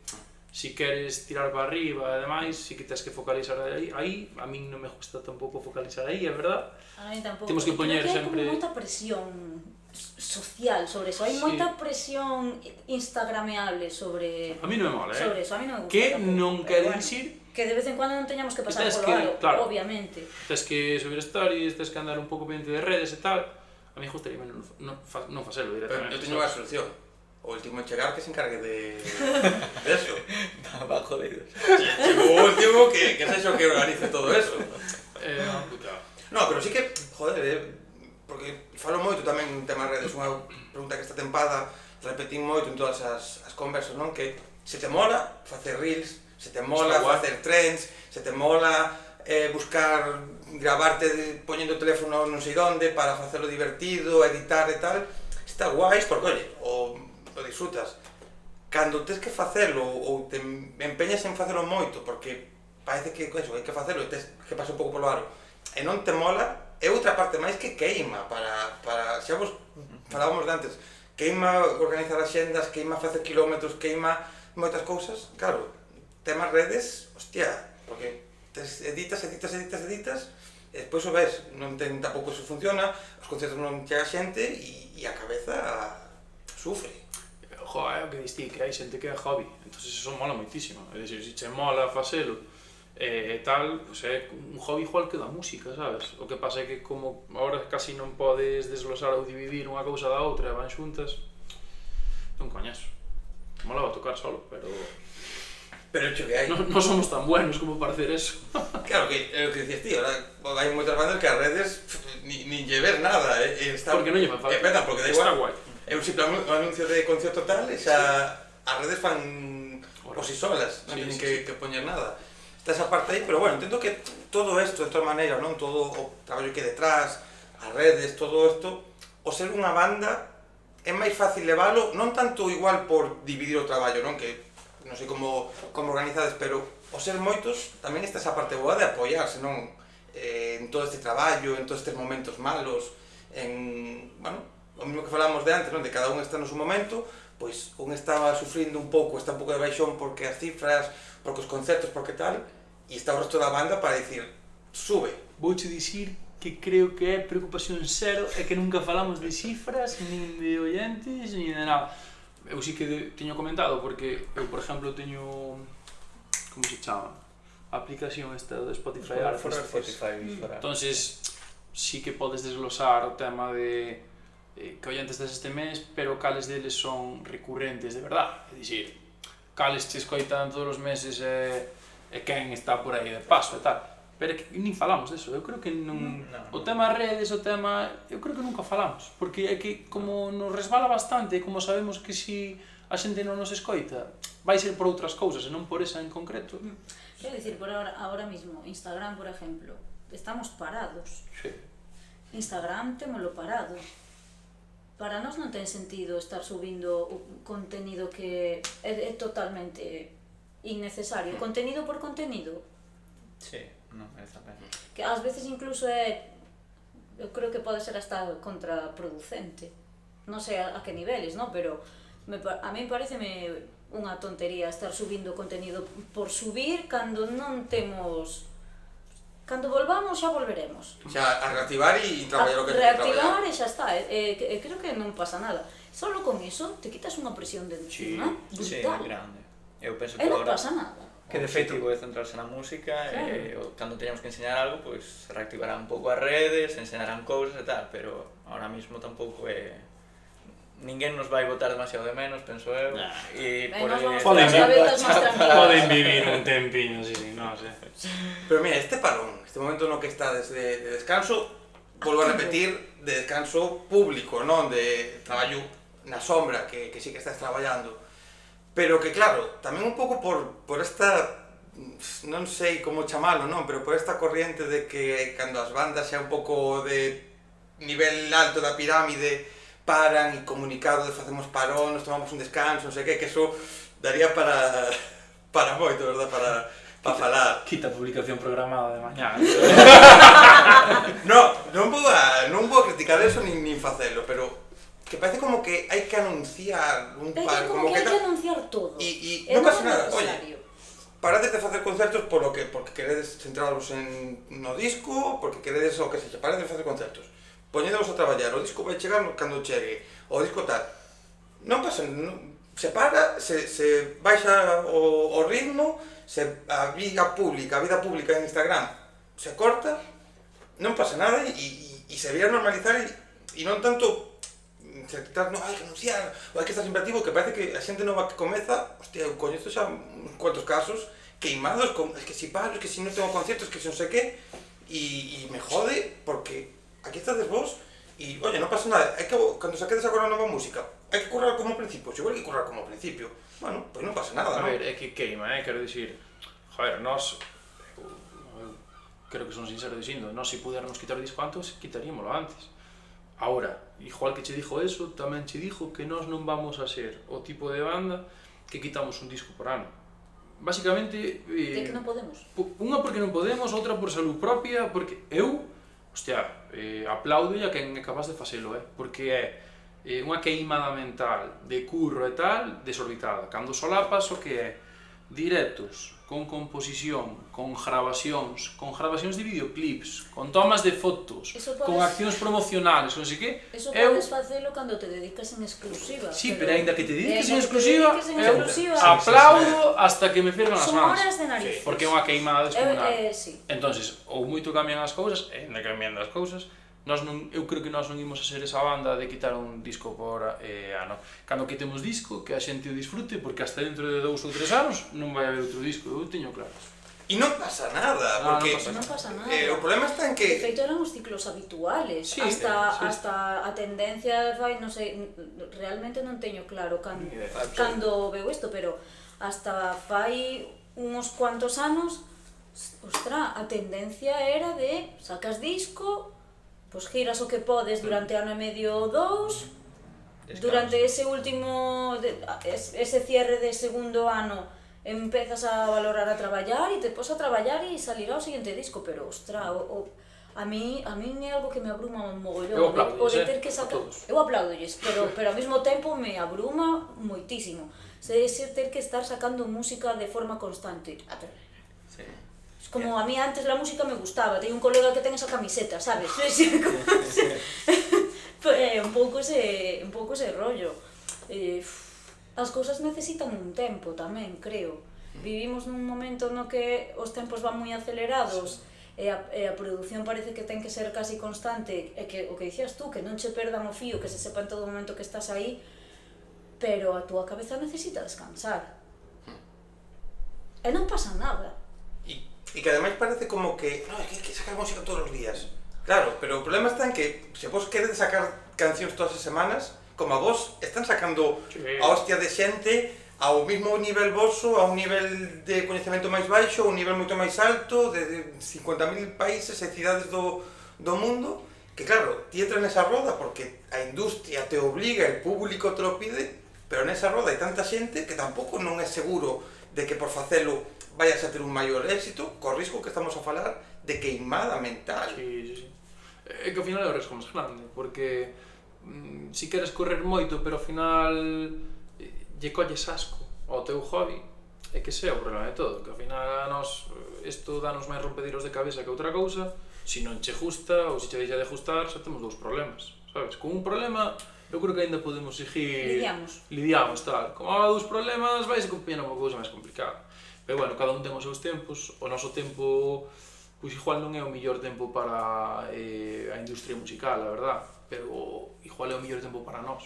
si queres tirar para arriba e demais, si que tens que focalizar aí, a min non me gusta tampouco focalizar aí, é verdad? A mí tampouco. Temos que poñer sempre... Hai como moita presión social sobre eso, hai moita presión instagrameable sobre... A mí non me mola, sobre eso, a mí non me gusta que tampouco, non quere bueno, dicir que de vez en cuando non teñamos que pasar polo aro, claro, obviamente. Tens que subir stories, tens que andar un pouco pendiente de redes e tal. A mí gustaría non facelo directamente. Eu teño unha solución. O último en chegar que se encargue de eso. Va jodido. O último que sexa o que organice todo eso. Puta. No, pero sí que, joder, porque falo moito tamén en tema redes, unha pregunta que esta tempada repetín moito en todas as conversas, non? Que se te mola facer reels, se te mola facer trends, se te mola buscar, gravarte poñendo o teléfono non sei onde para facelo divertido, editar e tal, está guai, porque, oye, o disfrutas. Cando tens que facelo ou te empeñas en facelo moito, porque parece que eso, hai que facelo e tens que pasar un pouco polo aro, e non te mola, é outra parte máis que queima para xa vos falábamos de antes, queima organizar axendas, queima facer kilómetros, queima moitas cousas, claro, temas redes, hostia, porque editas, e despois o ves, non ten tampouco se funciona, os concertos non chega xente e a cabeza sufre. Joder, o que diste, que hai xente que é hobby, entonces eso mola moitísimo, é dicir, se che mola facelo e tal, pues é un hobby igual que da música, sabes? O que pasa é que como agora casi non podes desglosar ou dividir unha cousa da outra e van xuntas, non coñezo. Molaba tocar solo, pero hecho que hai. Non somos tan buenos como para hacer eso. Claro, que é o que dicías ti, ahora hai moitas bandas que as redes nin lle ver nada, porque non lle fan falta. Pena, porque da igual. Está guai. É un simple anuncio de concerto tal e xa as redes fan por si solas, non teñen que poñer nada. Está esa parte aí, pero bueno, entendo que todo isto, de todas maneiras, non? Todo o traballo que hai detrás, as redes, todo isto, o ser unha banda é máis fácil levalo, non tanto igual por dividir o traballo, non? Que non sei como organizades, pero o ser moitos tamén está esa parte boa de apoiarse, non? En todo este traballo, en todos estes momentos malos, en, bueno, o mesmo que falamos de antes, non? De cada un está no seu momento, pois un estaba sufrindo un pouco, está un pouco de baixón porque as cifras, porque os concertos, porque tal, e está o resto da banda para dicir, sube. Vouche dicir que creo que é preocupación cero e que nunca falamos de cifras, nin de oyentes, nin de nada. eu sí que teño comentado, porque eu, por exemplo, teño... Como se chama? A aplicación esta do Spotify Artists. Entonces, sí que podes desglosar o tema de que oyentes des este mes, pero cales deles son recurrentes de verdade. É dicir, cales te escoitan todos os meses e quen está por aí de paso e tal. Pero é que nin falamos deso, eu creo que non... O tema redes, o tema... Eu creo que nunca falamos, porque é que como nos resbala bastante, como sabemos que si a xente non nos escoita, vai ser por outras cousas e non por esa en concreto. Quero dicir, por ahora mismo, Instagram, por exemplo, estamos parados. Sí. Instagram témolo parado. Para nós non ten sentido estar subindo contenido que é totalmente innecesario. Contenido por contenido. Sí, non merece a pena. Que ás veces incluso eu creo que pode ser hasta contraproducente. Non sei a que niveles, non? Pero a mí pareceme unha tontería estar subindo contenido por subir cando non temos... Cando volvamos xa volveremos. Xa, a reactivar e traballar o que reactivar e xa está. Creo que non pasa nada. Solo con iso te quitas unha presión de encima brutal. Sí, grande. Eu penso que E non agora pasa nada. Que de feito é centrarse na música e cando teñamos que enseñar algo, pois reactivarán un pouco as redes, enseñarán cousas e tal, pero ahora mismo tampouco é... Ninguén nos vai botar demasiado de menos, penso eu. E por Poden vivir un tempiño, sí, non sei. Pero mira, este parón, este momento no que está de descanso, volvo a repetir, de descanso público, non? De traballo na sombra, que sí que estás traballando. Pero que claro, tamén un pouco por esta, non sei como chamalo, non? Pero por esta corriente de que cando as bandas xa un pouco de nivel alto da pirámide paran e comunicado de facemos parón, nos tomamos un descanso, non sei que eso daría para moito, verdad? Para falar. Quita publicación programada de mañá. Non vou criticar eso nin facelo, pero que parece como que hai que anunciar un paro, como que hai que anunciar todo. E non pasa nada, oye, parades de facer concertos porque queredes centraros no disco, porque queredes o que sexa, parades de facer concertos. Poñedevos a traballar, o disco vai chegar cando chegue, o disco tal. Non pasa, se para, se baixa o ritmo, a vida pública en Instagram se corta, non pasa nada e se debería normalizar e non tanto no, hai que anunciar, ou hai que estar sempre activo, que parece que a xente nova que comeza, hostia, eu coñezo xa uns cuantos casos queimados, es que si paro, es que si non tengo conciertos, es que si non sei que, e me jode porque aquí estades vos e, oye, non pasa nada, hai que, cando saquedes agora nova música, hai que currar como ao principio, se igual hai que currar como ao principio, bueno, pois non pasa nada, non? A ver, é que queima, quero dicir, joder, nós, eu creo que son sincero dicindo, nós se pudernos quitar o disco antes, quitaríamolo antes. Ahora, igual que che dixo eso, tamén che dixo que nós non vamos a ser o tipo de banda que quitamos un disco por ano. Básicamente... De que non podemos. Unha porque non podemos, outra por salud propia, porque eu, hostia, aplaudo a quen é capaz de facelo, porque é unha queimada mental de curro e tal, desorbitada. Cando solapas o que é directos, con composición, con grabacións de videoclips, con tomas de fotos, con accións promocionales, non sei que... Eso podes facelo cando te dedicas en exclusiva. Sí, pero ainda que te dediques en exclusiva, eu aplaudo hasta que me firman as mans. Son horas de nariz. Porque é unha queimada descomunal. Sí. Entonces, ou moito cambian as cousas, e ainda cambian as cousas, eu creo que nós non imos a ser esa banda de quitar un disco por ano. Cando quitemos disco, que a xente o disfrute, porque hasta dentro de 2 ou 3 anos non vai haber outro disco, eu teño claro. E non pasa nada, porque non pasa nada. O problema está en que... De feito eran os ciclos habituales, sí, hasta a tendencia fai, non sei, realmente non teño claro cando veo isto, pero hasta fai uns cuantos anos, ostra, a tendencia era de sacas disco, pois giras o que podes durante ano e medio ou 2, durante ese último, ese cierre de segundo ano empezas a valorar a traballar e te pos a traballar e salirá o seguinte disco, pero ostra, a mí é algo que me abruma un mogollón, o de ter que sacar, eu aplaudolles, pero ao mesmo tempo me abruma moitísimo, se ter que estar sacando música de forma constante. Como a mí antes la música me gustaba, teño un colega que ten esa camiseta, sabes? Un pouco ese rollo. as cousas necesitan un tempo tamén, creo. Vivimos nun momento no que os tempos van moi acelerados e a produción parece que ten que ser casi constante, e que o que dicías tú, que non che perdan o fío, que se sepa en todo momento que estás aí, pero a túa cabeza necesita descansar. E non pasa nada. E que ademais parece como que no, é que hai que sacar música todos os días. Claro, pero o problema está en que se vos queredes sacar cancións todas as semanas, como a vos están sacando a hostia de xente ao mismo nivel voso, a un nivel de coñecemento máis baixo, a un nivel moito máis alto, de 50.000 países e cidades do mundo, que claro, ti entras nesa roda porque a industria te obliga, el público te lo pide, pero nesa roda hai tanta xente que tampouco non é seguro de que por facelo vayas a ter un maior éxito, co risco que estamos a falar de queimada mental. Sí. É que ao final é o risco máis grande, porque si queres correr moito, pero ao final lle colles asco ao teu hobby, é que ese é o problema de todo, que ao final a nos isto danos máis rompediros de cabeza que outra cousa, se non che gusta ou se che deixa de gustar, xa temos dous problemas, sabes? Con un problema eu creo que ainda podemos seguir... Lidiamos, tal. Como há dous problemas, vais a acompañar unha cousa máis complicada. Pero bueno, cada un ten os seus tempos, o noso tempo, pois igual non é o mellor tempo para a industria musical, a verdad, pero igual é o mellor tempo para nós.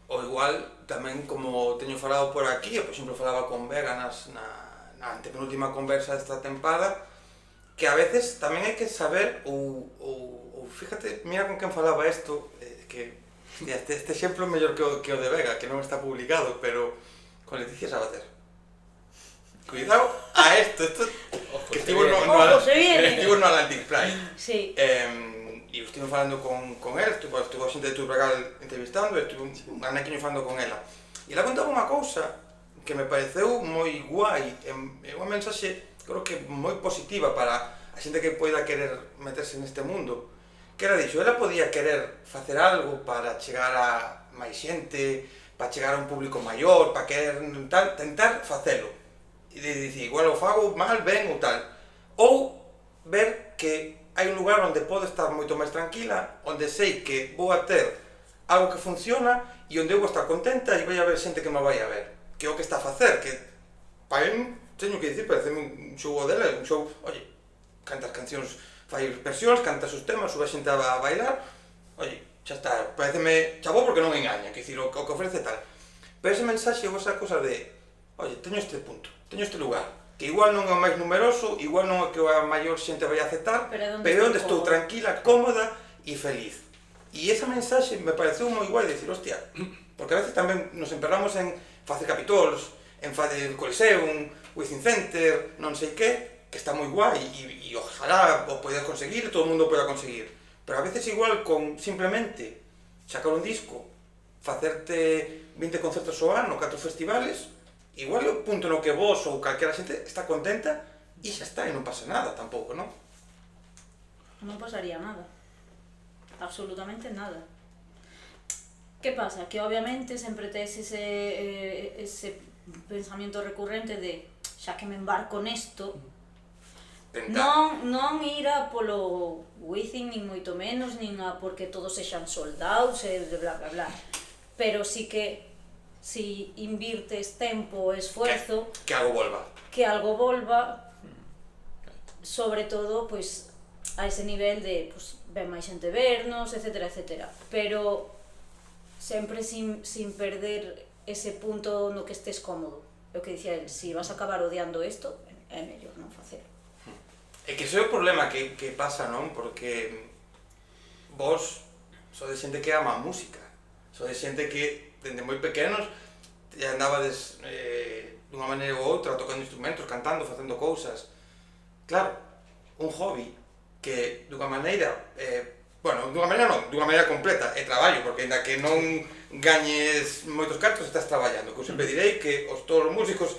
O igual, tamén como teño falado por aquí, eu por exemplo falaba con Vega na antepenúltima conversa desta tempada, que a veces tamén hai que saber, ou fíjate, mira con quen falaba isto, que este exemplo é mellor que o de Vega, que non está publicado, pero con Leticia Sabater. Cuidado a esto que estivo no Atlantic Pride. Sí. E estive falando con el, estuvo a xente de Turbragal entrevistando, estuve un anaquiño falando con ela. E ela contaba unha cousa que me pareceu moi guai, é unha mensaxe, creo que moi positiva para a xente que poida querer meterse neste mundo. Que era dixo, ela podía querer facer algo para chegar a máis xente, para chegar a un público maior, para querer tentar facelo. E dicir, igual o fago mal, ben ou tal. Ou ver que hai un lugar onde podo estar moito máis tranquila, onde sei que vou a ter algo que funciona e onde eu vou estar contenta e vai haber xente que me vai a ver. Que é o que está a facer, que para mí, teño que dicir, parece un xogo dela, un xogo, oye, cantas cancións, fai versións, canta os temas, sube a xente a bailar, oye, xa está, pareceme chavo porque non engaña, que dicir, o que ofrece tal. Pero ese mensaxe ou esa cosa de, oye, teño este punto, teño este lugar, que igual non é o máis numeroso, igual non é que a maior xente vai a aceptar, pero onde estou tranquila, cómoda e feliz. E esa mensaxe me pareceu moi guai de dicir, hostia, porque a veces tamén nos emperramos en facer capitols, en facer Coliseum, Within Center, non sei que está moi guai e ojalá o podes conseguir, todo o mundo poida conseguir. Pero a veces igual con simplemente sacar un disco, facerte 20 concertos ao ano, 4 festivales, igual é o punto no que vos ou calquera xente está contenta e xa está, e non pasa nada tampouco, non? Non pasaría nada. Absolutamente nada. Que pasa? Que obviamente sempre tes ese pensamento recurrente de xa que me embarco nesto, non ir a polo Within, nin moito menos, nin a porque todos sexan soldados e bla bla bla. Pero sí que si invirtes tempo e esfuerzo que algo volva, sobre todo pois a ese nivel de pois ven máis xente vernos, etcétera, etcétera, pero sempre sin perder ese punto no que estés cómodo. É o que dicía el, si vas a acabar odiando isto, é mellor non facelo. É que ese é o problema que pasa, non? Porque vos sodes xente que ama a música, sodes xente que dende moi pequenos andabades dunha maneira ou outra tocando instrumentos, cantando, facendo cousas. Claro, un hobby que dunha maneira, dunha maneira completa, é traballo, porque ainda que non gañes moitos cartos, estás traballando. Que eu sempre direi que todos os músicos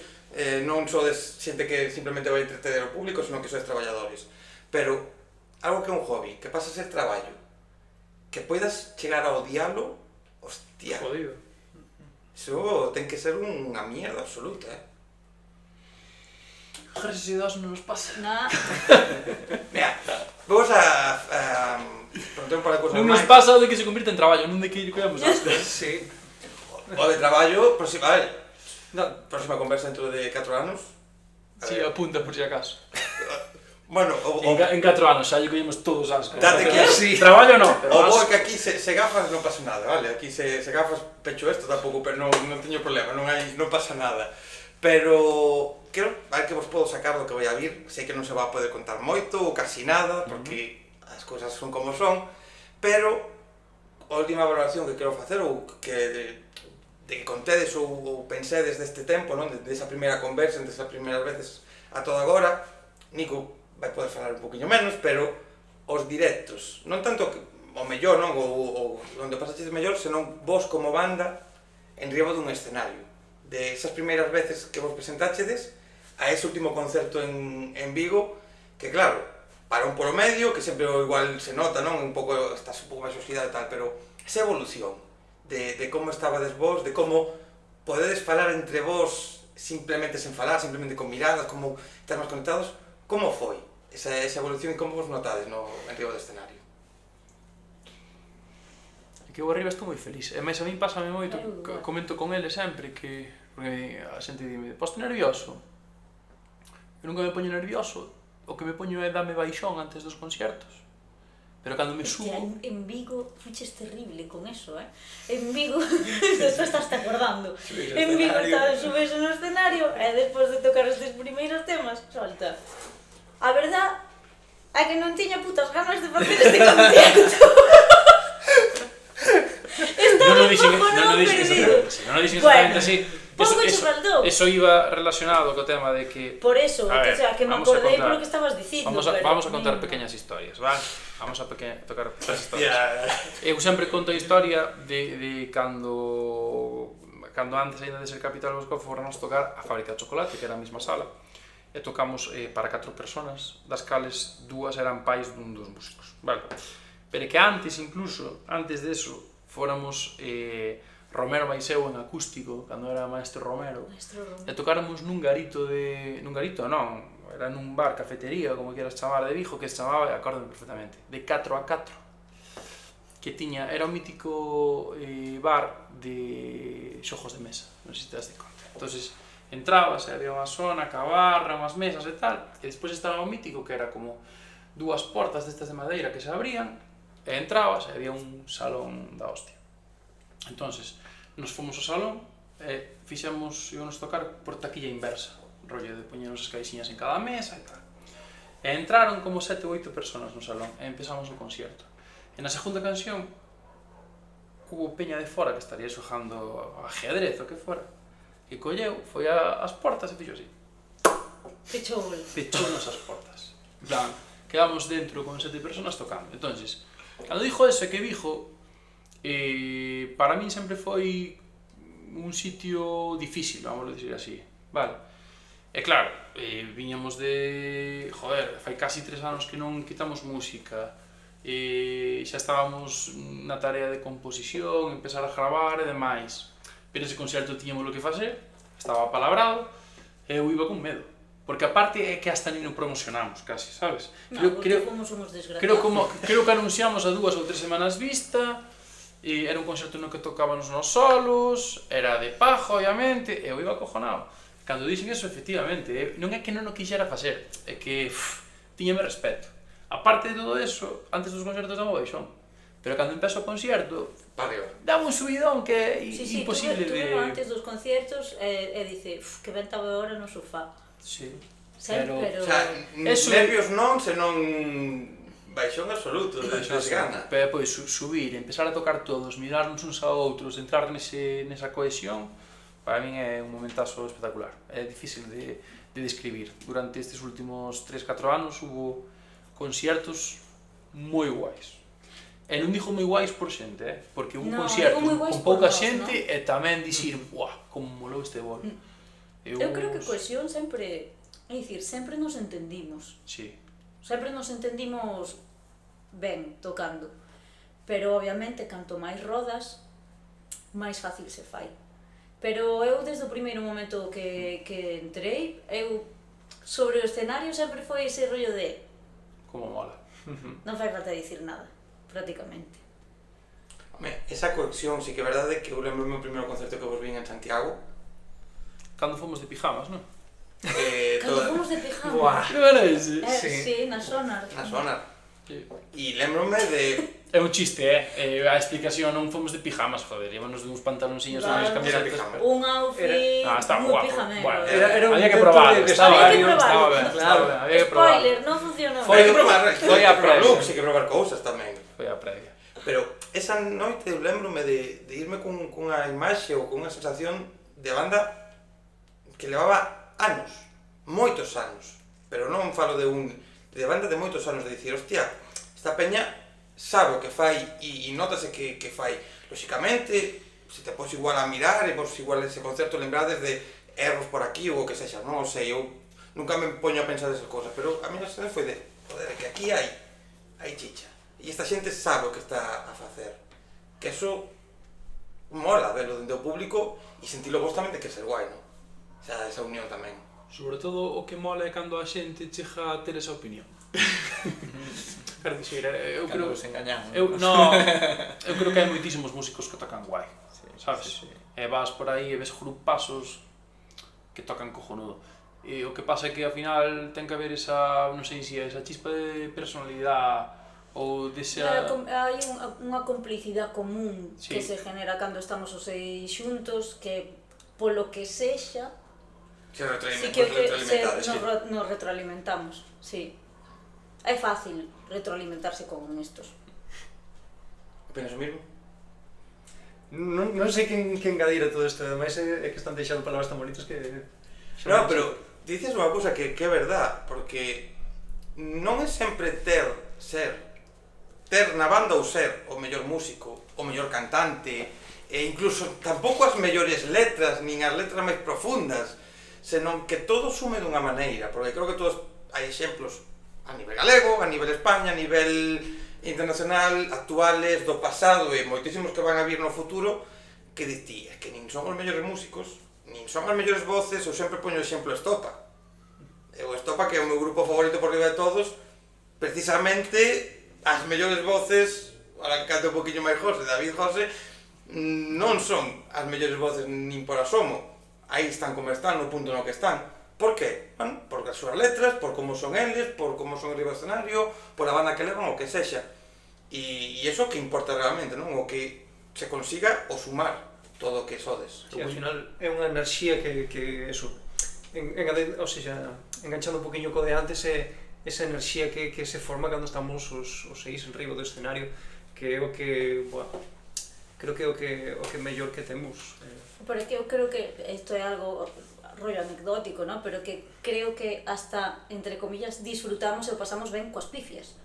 non sodes xente que simplemente vai entreter o público, senón que sodes traballadores. Pero algo que é un hobby, que pasa a ser traballo, que poidas chegar a odialo, hostia, jodido. Iso ten que ser unha mierda absoluta, Gracias a Dios non nos pasa. Nada. Mira, vamos a preguntar un par de cosas Non máis. nos pasa de que se convirte en traballo, non de que lle coidamos as cousas. Sí. O de traballo, próxima conversa dentro de 4 anos. Si, apunta por si acaso. Bueno, En 4 anos xa lle collemos todos asco. Date que sí. Traballo non, pero o bo é asco. que aquí se gafas non pasa nada, vale? Aquí se gafas pecho isto tampouco, pero non teño problema, non pasa nada. Pero creo que vos podo sacar do que vai a vir. Sei que non se va a poder contar moito ou casi nada, porque as cousas son como son, pero a última valoración que quero facer ou que de que contedes ou pensedes deste tempo, non? Desa primeira conversa, desas primeiras veces a toda agora, Nico vai poder falar un poquinho menos, pero os directos, non tanto o mellor, non? Ou onde pasaches mellor, senón vos como banda en riba dun escenario. De esas primeiras veces que vos presentáchedes a ese último concerto en Vigo, que claro, para un polo medio, que sempre igual se nota, non? Un pouco, estás un pouco máis oxidado e tal, pero esa evolución de como estabades vos, de como podedes falar entre vos simplemente sen falar, simplemente con miradas, como estar máis conectados, como foi esa evolución e como vos notades en riba do escenario? Que eu arriba estou moi feliz. E máis a min pásame moito, comento con ele sempre que porque a xente dime, "Poste nervioso?" Eu nunca me poño nervioso, o que me poño é darme baixón antes dos concertos. Pero cando me subo... En Vigo fuches terrible con eso, En Vigo, tú estás te acordando. En Vigo subes no escenario e despois de tocar estes primeiros temas, solta. A verdad é que non tiña putas ganas de facer este concierto. Non lo dixen exactamente así. Eso iba relacionado co tema de que... Por eso, A ver, o sea, que me vamos a acordei contar. polo que estabas dicindo. Vamos a contar pequeñas historias, vale? Vamos a tocar pequeñas historias. Eu sempre conto a historia de cando antes ainda de ser Capital Bosco fóramos tocar a Fábrica de Chocolate, que era a mesma sala, e tocamos para 4 personas, das cales 2 eran pais dun dos músicos, vale? Pero que antes, incluso, antes de eso, fóramos Romero máis eu en acústico, cando era Maestro Romero, e tocáramos nun garito non, era nun bar, cafetería, como quieras chamar, de Vigo, que se chamaba, acórdame perfectamente, de 4 a 4, que tiña, era un mítico bar de xogos de mesa, non sei se te das de conta. Entonces, entrabas, había unha zona, cabarra, unhas mesas e tal, e despois estaba o mítico, que era como 2 portas destas de madeira que se abrían, e entrabas e había un salón da hostia. Entonces, nos fomos ao salón e íbamos tocar por taquilla inversa, rollo de poñernos as caixinhas en cada mesa e tal. E entraron como 7 ou 8 personas no salón e empezamos o concierto. E na segunda canción, hubo peña de fora que estaría xogando ajedrez ou que fora, e colleu, foi ás portas e fixo así. Pechounos as portas. En plan, quedamos dentro con 7 personas tocando. Entonces, cando dixo eso, que Vigo, para min sempre foi un sitio difícil, vamos a decir así, vale? E claro, viñamos de... Joder, fai casi 3 anos que non quitamos música, xa estábamos na tarea de composición, empezar a gravar e demais. Pero ese concerto tiñamos lo que facer, estaba palabrado, e eu iba con medo. Porque aparte é que hasta ni non promocionamos casi, sabes? Creo que anunciamos a 2 ou 3 semanas vista, e era un concerto no que tocábamos nos solos, era de paja, obviamente, e eu iba acojonado. Cando dixen eso, efectivamente, non é que non o quixera facer, é que tiñame respeto. Aparte de todo eso, antes dos concertos daba baixón, pero cando empezo o concerto, daba un subidón que é imposible de... Sí, antes dos concertos e dice, que ben estaba agora no sofá. Sí, pero... O sea, nervios non, senón baixón absoluto, desgana. Pero pois subir, empezar a tocar todos, mirarnos uns a outros, entrar nesa cohesión, para min é un momentazo espectacular. É difícil de describir. Durante estes últimos 3-4 anos hubo conciertos moi guais. E non dixo moi guais por xente, porque hubo conciertos con pouca xente e tamén dicir, buah, como molou este bolo. Eu creo que cohesión sempre, é dicir, sempre nos entendimos. Sí. Sempre nos entendimos ben tocando, pero obviamente canto máis rodas, máis fácil se fai. Pero eu desde o primeiro momento que entrei, eu sobre o escenario sempre foi ese rollo de... Como mola. Non fai falta dicir nada, prácticamente. Home, esa conexión, sí que é verdade que eu lembro o meu primeiro concerto que vos vin en Santiago. Cando fomos de pijamas, non? Cando fomos de pijama. Buah. Non era ese? Sí, na Sonar. Na Sonar. Sí. E lembrome de... É un chiste, a explicación non fomos de pijamas, joder, íbamos de uns pantaloncillos Claro. e unhas camisetas. Pijama. Un outfit Estaba moi guapo. pijamero. Bueno, Era un había que intento probarlo, de estaba Había que ben, probarlo. estaba ben, Claro. estaba ben, había que probarlo. Spoiler, non funcionou. Hai que probar, Foi hai que probar a previa. looks, hai que probar cousas tamén. Foi a previa. Pero esa noite eu lembrome de irme cunha imaxe ou cunha sensación de banda que levaba anos, moitos anos, pero non falo de banda de moitos anos, de dicir, hostia, esta peña sabe o que fai e notase que fai. Lóxicamente, se te pos igual a mirar e vos igual ese concerto lembrades de erros por aquí ou o que sexa, non o sei, eu nunca me poño a pensar esas cousas, pero a miña sensación foi de, joder, que aquí hai chicha. E esta xente sabe o que está a facer. Que eso mola verlo dentro do público e sentilo vos tamén de que ser guai, non? O sea, esa unión tamén. Sobre todo o que mola é cando a xente chega a ter esa opinión. Quero dicir, eu creo... Cando vos engañamos. Eu creo que hai moitísimos músicos que tocan guai, sabes? Sí. E vas por aí e ves grupazos que tocan cojonudo. E o que pasa é que ao final ten que haber esa, non sei se esa chispa de personalidade ou desa... Hai unha complicidade común Sí. que se genera cando estamos os seis xuntos, que polo que sexa, Se sí que retroalimentades, sí. nos retroalimentamos, sí. É fácil retroalimentarse con estos. Opinas o mismo? Non sei quen engadir a todo isto, ademais é que están deixando palabras tan bonitas que... No, pero dices unha cousa que é verdad, porque non é sempre ter na banda ou ser o mellor músico, o mellor cantante, e incluso tampouco as mellores letras, nin as letras máis profundas, senón que todo sume dunha maneira, porque creo que todos hai exemplos a nivel galego, a nivel España, a nivel internacional, actuales, do pasado e moitísimos que van a vir no futuro, que dictí, é que nin son os mellores músicos, nin son as mellores voces, eu sempre poño o exemplo Estopa. E o Estopa, que é o meu grupo favorito por riba de todos, precisamente as mellores voces, ahora que cante un poquinho máis José, David José, non son as mellores voces nin por asomo. Aí están como están, no punto no que están. Por qué? Bueno, por as súas letras, por como son eles, por como son arriba do escenario, por a banda que levan, o que sexa. E iso que importa realmente, non? O que se consiga o sumar todo o que sodes. Sí, ao final é unha enerxía que eso, o sea, enganchando un poquinho co de antes, é esa enerxía que se forma cando estamos os seis en riba do escenario, que é o que, bueno, creo que é o que mellor que temos. Pero é que eu creo que isto é algo rollo anecdótico, ¿no? Pero que creo que hasta, entre comillas, disfrutamos e o pasamos ben coas pifias.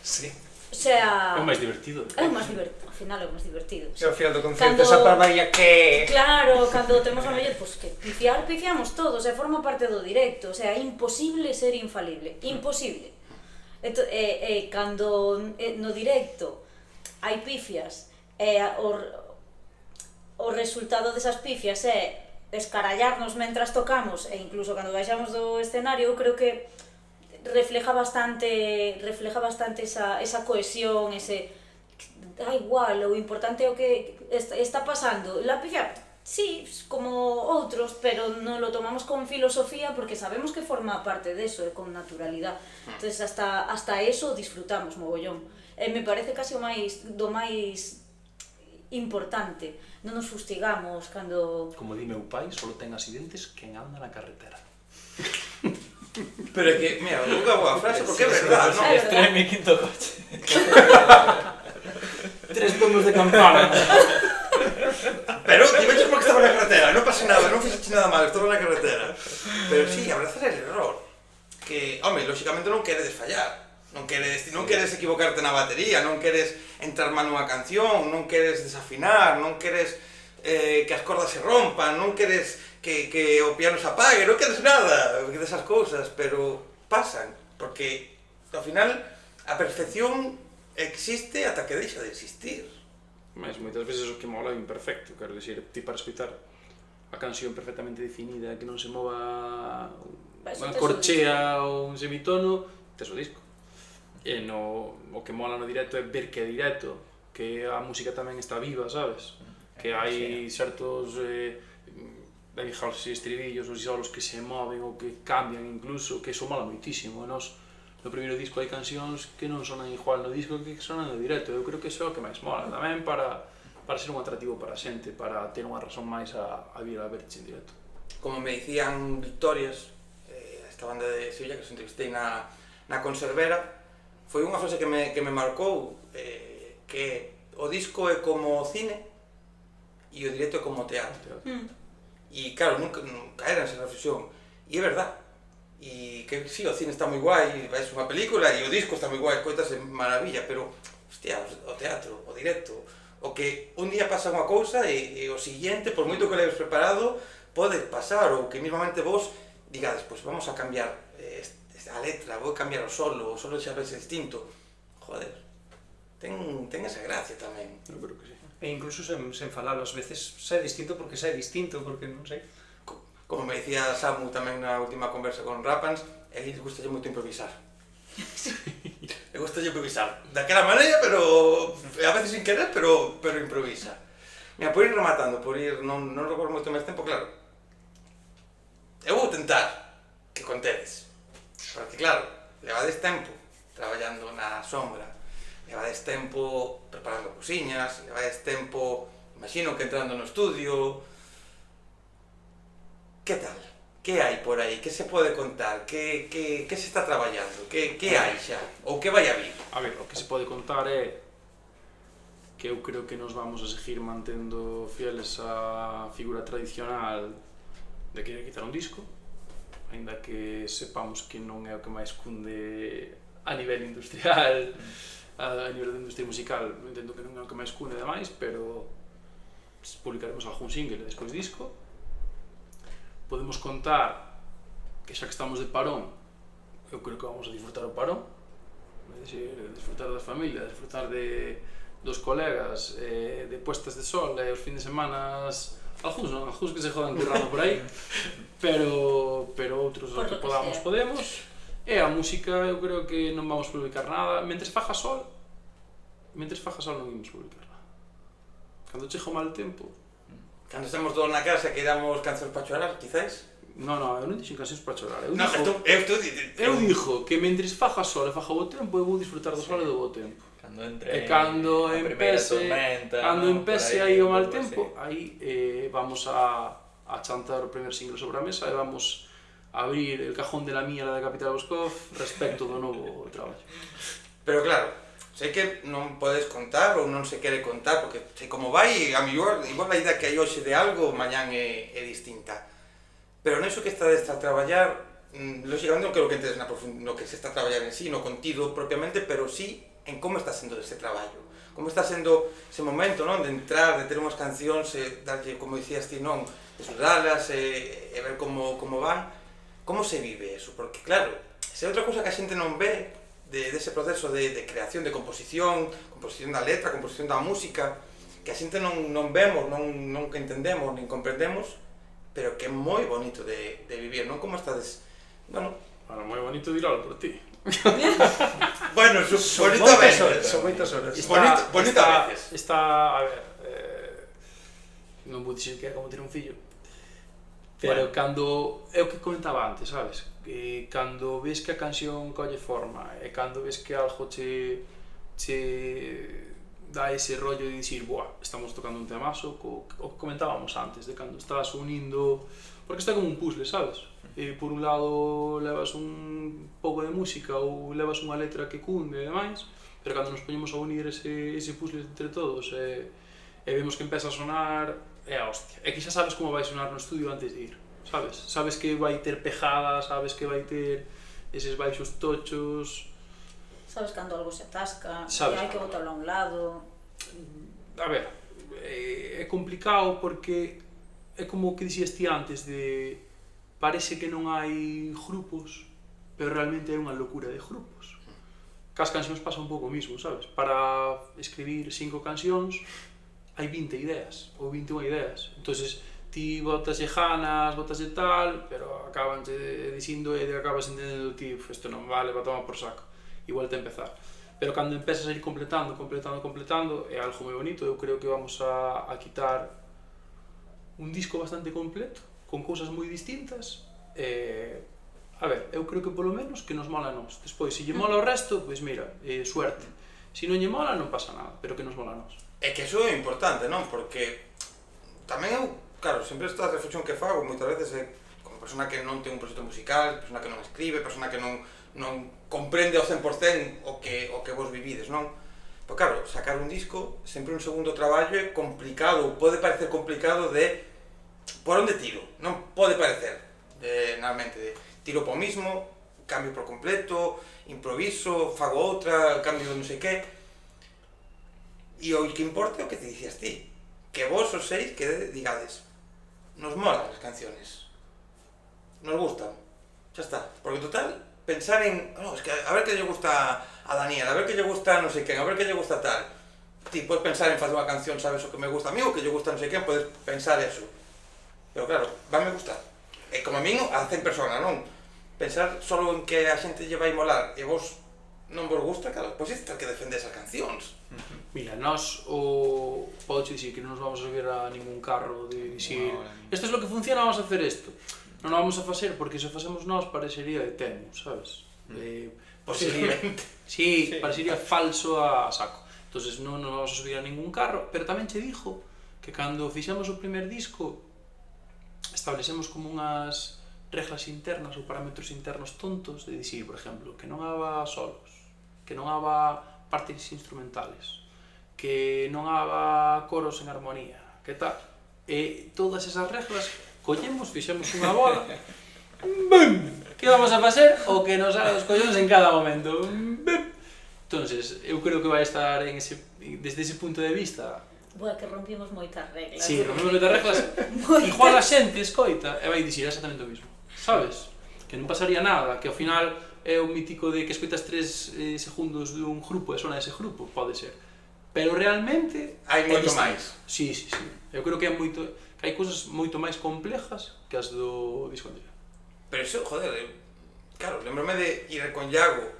Sí. O sea... É o máis divertido. É o máis divertido, ao final é o máis divertido. E ao final do concerto, esa palmadilla que... Claro, cando temos a mellor, pois que pifiamos todos, e forma parte do directo, o sea, é imposible ser infalible, imposible. Cando no directo hai pifias, e o resultado desas pifias é escarallarnos mentras tocamos, e incluso cando baixamos do escenario, eu creo que refleja bastante esa cohesión, ese da igual, o importante é o que está pasando. La pifia, sí, como outros, pero non lo tomamos con filosofía porque sabemos que forma parte deso, con naturalidad. Entonces hasta eso disfrutamos mogollón. Me parece casi o máis importante. Non nos fustigamos cando... Como di meu pai, solo ten accidentes quen anda na carretera. Pero é que, mira, unha boa frase, porque é verdad, non? Estrella mi quinto coche. 3 tomos de campana. Pero ti veches porque estaba na carretera, non pasa nada, non fixeche nada mal, estaba na carretera. Pero sí, abrazar el error. Que, home, lóxicamente non queredes fallar. Non queres equivocarte na batería, non queres entrar mal nunha canción, non queres desafinar, non queres que as cordas se rompan, non queres que o piano se apague, non queres nada desas cousas, pero pasan, porque ao final a perfección existe ata que deixa de existir. Mas moitas veces o que mola é imperfecto, quero dicir, ti para escoitar a canción perfectamente definida, que non se mova unha corchea ou un semitono, tes o disco. E o que mola no directo é ver que é directo, que a música tamén está viva, sabes? Que hai certos estribillos ou solos que se moven ou que cambian incluso, que eso mola moitísimo. E nos, no primeiro disco hai cancións que non sonan igual no disco que sonan no directo. Eu creo que iso é o que máis mola tamén para ser un atractivo para a xente, para ter unha razón máis a vir a verte en directo. Como me dicían Victorias, esta banda de Sevilla que os entrevistei na Conservera, foi unha frase que me marcou, que o disco é como o cine e o directo é como o teatro. E claro, nunca era esa reflexión, e é verdad. E que sí, o cine está moi guai, vais unha película e o disco está moi guai, coitase maravilla, pero hostia, o teatro, o directo, o que un día pasa unha cousa e o siguiente, por moito que leves preparado, pode pasar, ou que mismamente vos digades, pois vamos a cambiar a letra, vou cambiar o solo xa ves distinto. Joder, ten esa gracia tamén. Eu creo que sí. E incluso sen falalo, ás veces xa é distinto, porque non sei. Como me decía Samu tamén na última conversa con Rapans, a ele gustalle moito improvisar. Le gustalle improvisar. Daquela maneira, pero a veces sin querer, pero improvisa. Mira, por ir rematando, non recordo moito máis tempo, claro. Eu vou tentar que contedes. Porque claro, levades tempo traballando na sombra, levades tempo preparando cousiñas, levades tempo, imagino que entrando no estudio. Que tal? Que hai por aí? Que se pode contar? Que se está traballando? Que hai xa? Ou que vai a vir? A ver, o que se pode contar é que eu creo que nos vamos a seguir mantendo fieles á figura tradicional de querer quitar un disco, aínda que sepamos que non é o que máis cunde a nivel industrial, a nivel de industria musical, entendo que non é o que máis cunde demais, pero publicaremos algún single e despois disco. Podemos contar que xa que estamos de parón, eu creo que vamos a disfrutar o parón, disfrutar das familias, disfrutar dos colegas, de puestas de sol e os fins de semana, algúns que se jodan currando por aí, pero outros os que podemos. E a música, eu creo que non vamos publicar nada, mentres faja sol non vamos publicar nada. Cando chega o mal tempo... Cando estamos todos na casa que damos cancións para chorar, quizáis? Non, eu non dixen cancións para chorar. Eu dixo que mentres faja sol e faja bo tempo, eu vou disfrutar do sol e do bo tempo. Cando empece aí o mal tempo, aí vamos a chantar o primer single sobre a mesa e vamos a abrir el cajón de la mierda de Capital Boscov respecto do novo traballo. Pero claro, sei que non podes contar ou non se quere contar, porque sei como vai, a mellor, igual a idea que hai hoxe de algo, mañán é distinta. Pero non iso que estades a traballar, lógicamente non quero que entres no que se está a traballar en sí, no contido propiamente, pero sí en como está sendo ese traballo. Como está sendo ese momento, non, de entrar, de ter unhas cancións, darlle, como dicías ti, non, estudalas e ver como van. Como se vive eso? Porque claro, se é outra cousa que a xente non ve dese proceso de creación, de composición da letra, composición da música, que a xente non vemos, non entendemos, nin comprendemos, pero que é moi bonito de vivir, non? Como estades... Bueno, moi bonito diralo por ti. Bueno, bonito a veces. Son moitas horas. Bonito a veces. Está, a ver, non vou dixer que é como ter un fillo, pero cando, é o que comentaba antes, sabes? Cando ves que a canción colle forma e cando ves que algo che dá ese rollo de dicir, boa, estamos tocando un temazo, o que comentábamos antes, de cando estás unindo, porque está como un puzzle, sabes? Por un lado levas un pouco de música ou levas unha letra que cunde e demais, pero cando nos poñemos a unir ese puzzle entre todos e vemos que empeza a sonar, é a hostia. E que xa sabes como vai sonar no estudio antes de ir, sabes? Sabes que vai ter pejadas, sabes que vai ter eses baixos tochos. Sabes cando algo se atasca, e hai que botarlo a un lado. A ver, é complicado porque é como o que dixías ti antes de... Parece que non hai grupos, pero realmente é unha locura de grupos. Cas cancións pasa un pouco o mismo, sabes? Para escribir 5 cancións hai 20 ideas, ou 21 ideas. Entonces, ti botas ganas, botas de tal, pero acaban dicindo e acabas entendendo ti, isto non vale, va tomar por saco. Igual te empezar. pero cando empezas a ir completando é algo moi bonito. Eu creo que vamos a quitar un disco bastante completo, con cousas moi distintas. A ver, eu creo que polo menos que nos mola a nós. Despois, se lle mola o resto, pois mira, suerte. Se non lle mola, non pasa nada, pero que nos mola a nós. É que iso é importante, non? Porque tamén eu, claro, sempre esta reflexión que fago moitas veces é como persona que non ten un proxecto musical, persona que non escribe, persona que non comprende ao 100% o que vos vivides, non? Pero claro, sacar un disco, sempre un segundo traballo é complicado, pode parecer complicado de por onde tiro, non pode parecer, na mente de tiro po mismo, cambio por completo, improviso, fago outra, cambio de non sei que. E o que importa é o que te dicías ti, que vos os seis que digades, nos molan as canciones, nos gustan, xa está, porque total, pensar en, no, es que a ver que lle gusta a Daniel, a ver que lle gusta non sei quen, a ver que lle gusta tal. Ti podes pensar en facer unha canción, sabes o que me gusta a mí, o que lle gusta non sei quen, podes pensar eso. Pero claro, vai me gustar. E como a mí, a 100 personas, non? Pensar solo en que a xente lle vai molar e vos non vos gusta, claro, pois é ter que defender esas cancións. Mira, nós podo dicir que non nos vamos a subir a ningún carro de dicir esto es lo que funciona, vamos a hacer esto. Non o vamos a facer porque se o facemos nós parecería de temo, sabes? Posiblemente. Sí, parecería falso a saco. Entonces non nos vamos a subir a ningún carro, pero tamén che dixo que cando fixemos o primer disco establecemos como unhas reglas internas ou parámetros internos tontos de dicir, por exemplo, que non haba solos, que non haba partes instrumentales, que non haba coros en armonía, que tal. E todas esas reglas collemos, fixemos unha bola, bum! Que vamos a facer? O que nos haga os collóns en cada momento. Bum! Entonces, eu creo que vai estar desde ese punto de vista. Boa, que rompimos moitas reglas. Sí, rompimos moitas reglas. Igual a xente escoita e vai dicir exactamente o mismo. Sabes? Que non pasaría nada, que ao final é o mítico de que escoitas 3 segundos dun grupo e sona ese grupo, pode ser. Pero realmente hai moito máis. Sí. Eu creo que hai cousas moito máis complejas que as do disco anterior. Pero iso, joder, claro, lembrome de ir con Iago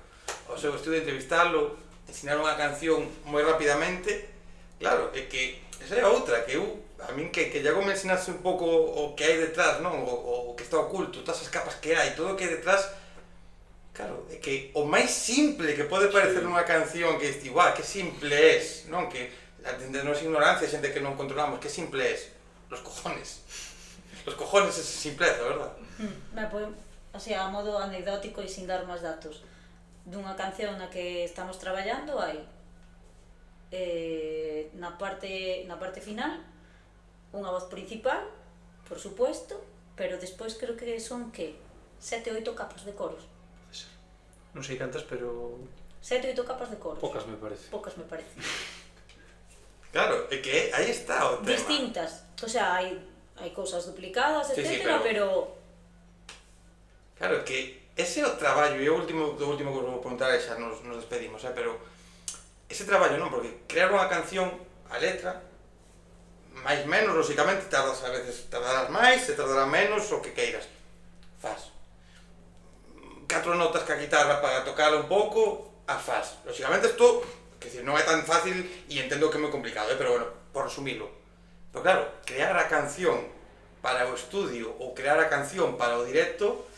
ao seu estudio, entrevistarlo, ensinar unha canción moi rapidamente. Claro, é que esa é a outra, que eu, a min que Iago me ensinase un pouco o que hai detrás, non? O que está oculto, todas as capas que hai, todo o que hai detrás. Claro, é que o máis simple que pode parecer nunha canción que este, igual, que simple es, non? Que de nosa ignorancia, xente que non controlamos, que simple es. Los cojones. Los cojones é simpleza, verdad? Pues, o sea, a modo anecdótico e sin dar máis datos, dunha canción na que estamos traballando hai na parte final unha voz principal, por supuesto, pero despois creo que son 7 ou 8 capas de coros. Non sei cantas, pero 7 ou 8 capas de coros. Pocas me parece. Claro, é que aí está o tema. Distintas, o sea, hai cousas duplicadas, Sí, etcétera, pero claro, que ese é o traballo, e o último que vos vou preguntar e xa nos despedimos, pero ese traballo non, porque crear unha canción, a letra, máis menos, lóxicamente, a veces tardarás máis, se tardará menos, o que queiras. Fas 4 notas ca guitarra para tocala un pouco, as fas. Lóxicamente isto, que non é tan fácil e entendo que é moi complicado, pero bueno, por resumilo. Pero claro, crear a canción para o estudio ou crear a canción para o directo,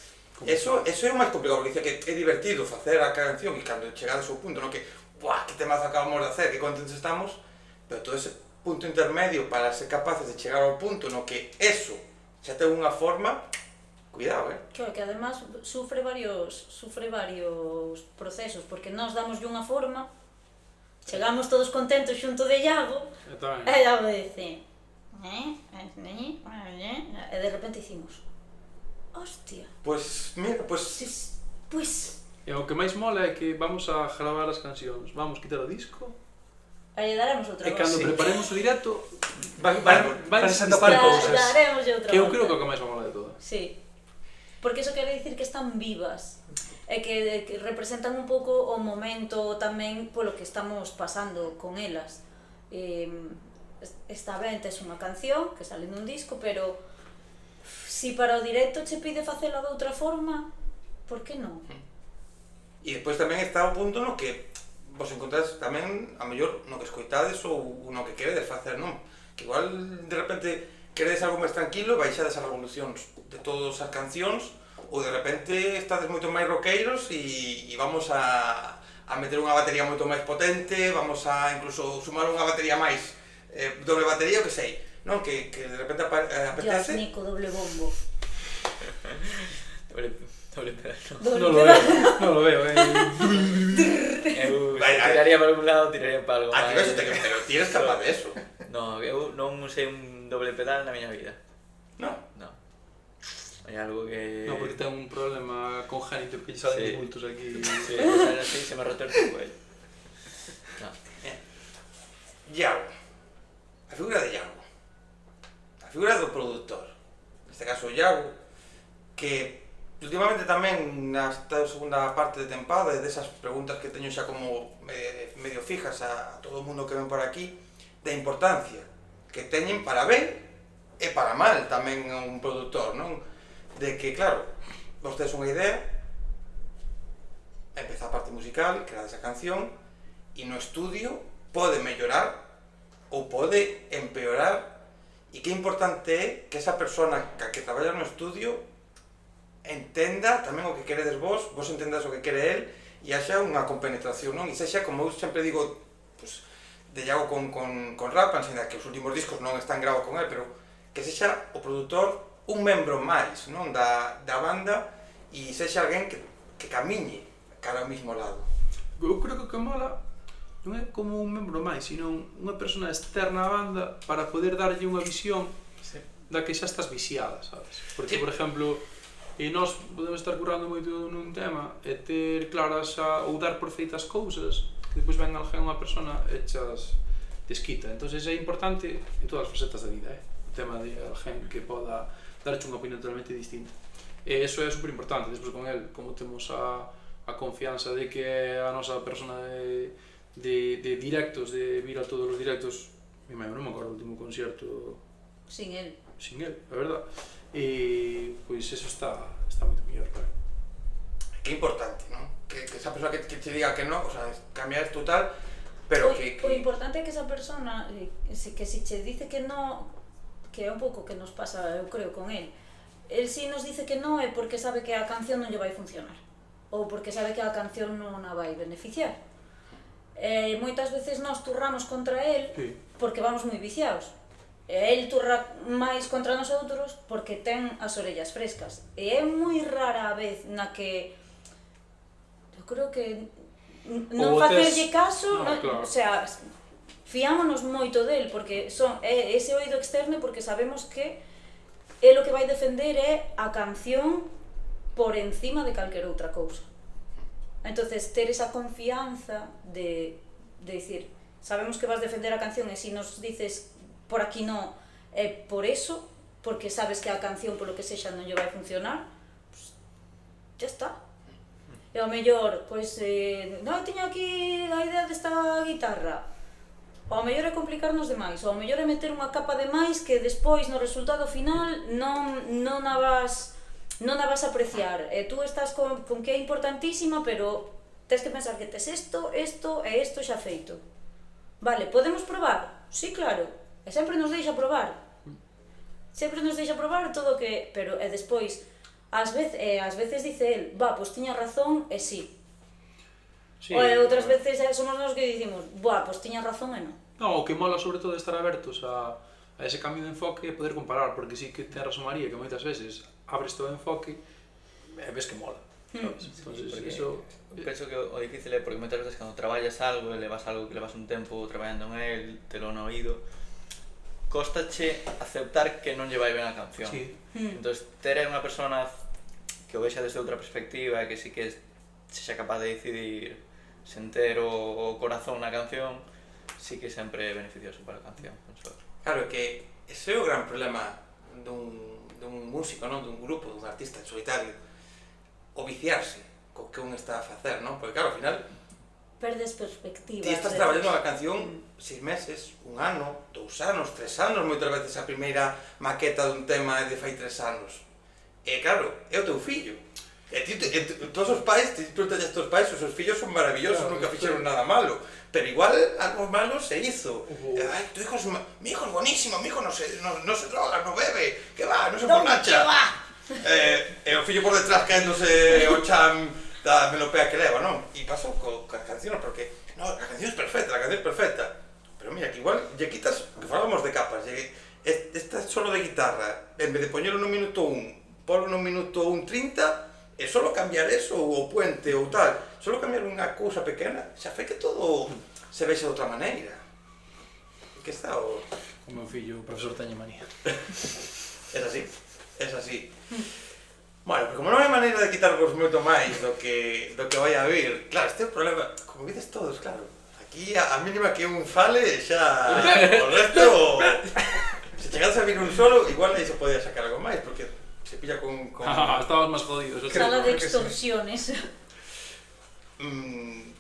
eso é o máis complicado, porque dice que é divertido facer a canción e cando chegades ao punto, non que buah, que temazo acabamos de hacer, que contentos estamos, pero todo ese punto intermedio para ser capaces de chegar ao punto no que eso xa ten unha forma, cuidado, Claro, que además sufre varios procesos, porque nós damoslle unha forma, chegamos todos contentos xunto de Iago, e Iago dice e de repente dicimos hostia, Pues mira, pues E o que máis mola é que vamos a gravar as cancións, vamos quitar o disco aí daremos outra e cando preparemos o directo van a tapar cousas. daremos outra que eu creo que é o que máis mola de todo. Sí, porque iso quere dicir que están vivas e que representan un pouco o momento tamén polo que estamos pasando con elas. Está ben, tes unha canción que sale nun disco, pero si para o directo che pide facela de outra forma, por que non? E despois tamén está o punto no que vos encontrades tamén, a mellor, no que escoitades ou no que queredes facer, non? Que igual, de repente, queredes algo máis tranquilo, baixades as revolucións de todas as cancións, ou de repente estades moito máis roqueiros e vamos a meter unha batería moito máis potente, vamos a incluso sumar unha batería máis, doble batería, o que sei, non? Que de repente apetece. Jazz, Nico, doble bombo. Doble pedal, Non lo veo, Eu tiraría para un lado, tiraría para algo Aquí máis. pero ti eres capaz de eso. No, eu non usei un doble pedal na miña vida. Non? No. Hai algo que... Non, porque ten un problema congénito que lle salen Sí. de bultos aquí. Sí, así se me retorce o cuello. No. Iago. A figura de Iago. A figura do produtor. Neste caso, Iago, que últimamente tamén nesta segunda parte de tempada e desas preguntas que teño xa como medio fijas a todo o mundo que ven por aquí, da importancia que teñen para ben e para mal tamén un produtor, non? De que, claro, vos tedes unha idea, empeza a parte musical, creades a canción, e no estudio pode mellorar ou pode empeorar, e que importante é que esa persona que traballa no estudio entenda tamén o que queredes vos entendas o que quere el, e haxa unha compenetración, non? E sexa, como eu sempre digo, pues, de Iago con Rap, ensinda que os últimos discos non están gravados con el, pero que sexa o produtor un membro máis, non? Da banda, e sexa alguén que camiñe cara ao mismo lado. Eu creo que o que mola non é como un membro máis, sino unha persona externa á banda para poder darlle unha visión da que xa estás viciada, sabes? Porque, por exemplo, nós podemos estar currando moito nun tema e ter claras ou dar por feitas cousas que depois ven alguén, unha persona, e chas desquita. Entón, é importante en todas as facetas da vida, o tema de alguén que poda darche unha opinión totalmente distinta. E iso é super importante. Despois con el, como temos a confianza de que é a nosa persona de directos, de vir a todos os directos, non me acordo o último concerto Sin él. sin el, a verdad. E pois eso está moito mellor, claro. Que importante, non? Que esa persona que te diga que non, o sea, cambiar total, pero que... O importante é que esa persona, que si che dice que non, que é un pouco que nos pasa, eu creo, con el si nos dice que non é porque sabe que a canción non lle vai funcionar, ou porque sabe que a canción non a vai beneficiar. Moitas veces nós turramos contra el porque vamos moi viciados. El turra máis contra nós outros porque ten as orellas frescas. E é moi rara a vez na que eu creo que non facerlle caso, claro. O sea, fiámonos moito del porque é ese oído externo, porque sabemos que el o que vai defender é a canción por encima de calquera outra cousa. Entonces, ter esa confianza de dicir, sabemos que vas defender a canción e se nos dices por aquí non, é por eso, porque sabes que a canción polo que sexa non lle vai funcionar, pues, ya está. E ao mellor, pois, non teño aquí a idea desta guitarra, ao mellor é complicarnos demais, ou ao mellor é meter unha capa de máis que despois no resultado final non a vas apreciar. Tú estás con que é importantísima, pero tens que pensar que tes isto e isto xa feito. Vale, podemos probar? Sí, claro. E sempre nos deixa probar. Sempre nos deixa probar todo o que... Pero despois, ás veces dice el, pois tiña razón e sí. Ou outras veces somos nós que dicimos, pois tiña razón e non. Non, o que mola sobre todo é estar abertos a ese cambio de enfoque e poder comparar, porque sí que ten razón María, que moitas veces abres todo o enfoque e ves que mola, sabes? Entonces, eso... Penso que o difícil é porque moitas veces cando traballas algo e levas un tempo traballando en el, telo no oído, costache aceptar que non lle vai ben a canción. Sí. Entón, ter unha persona que o vexa desde outra perspectiva e que sí que sexa capaz de decidir sen ter o corazón na canción, sí que sempre é beneficioso para a canción. Claro, que ese é o gran problema dun músico, non? Dun grupo, dun artista en solitario, o viciarse co que un está a facer, non? Porque claro, ao final perdes perspectiva. ti estás traballando a canción 6 meses, 1 ano, 2 anos, 3 anos, moitas veces a primeira maqueta dun tema é de fai 3 anos. E claro, é o teu fillo. Todos os pais, te preguntas a estos pais, os seus fillos son maravillosos, Claro, nunca fixeron nada malo. Pero igual algo malo se hizo. Hubo- Ay, mi hijo es buenísimo, mi hijo no se droga, no bebe, que va, no se emborracha. E o fillo por detrás caéndose o chan da melopea que leva, non? E pasou coas cancións, porque no, a canción é perfecta, pero mira, que igual lle quitas, que falábamos de capas, esta solo de guitarra, en vez de poñelo no minuto 1, polo no minuto 1:30, e solo cambiar eso, ou o puente ou tal, solo cambiar unha cousa pequena, xa fai que todo se vexe de outra maneira. Que está o... O meu fillo, o profesor teñe manía. Es así. Bueno, pero como non hai maneira de quitarvos moito máis do que vai a vir, claro, este é o problema, como vides todos, claro, aquí a mínima que un fale xa o resto, se chegades a vir un solo, igual aí se podía sacar algo máis, porque se pilla con... Estabas máis jodidos. Sala de que sí. extorsiones.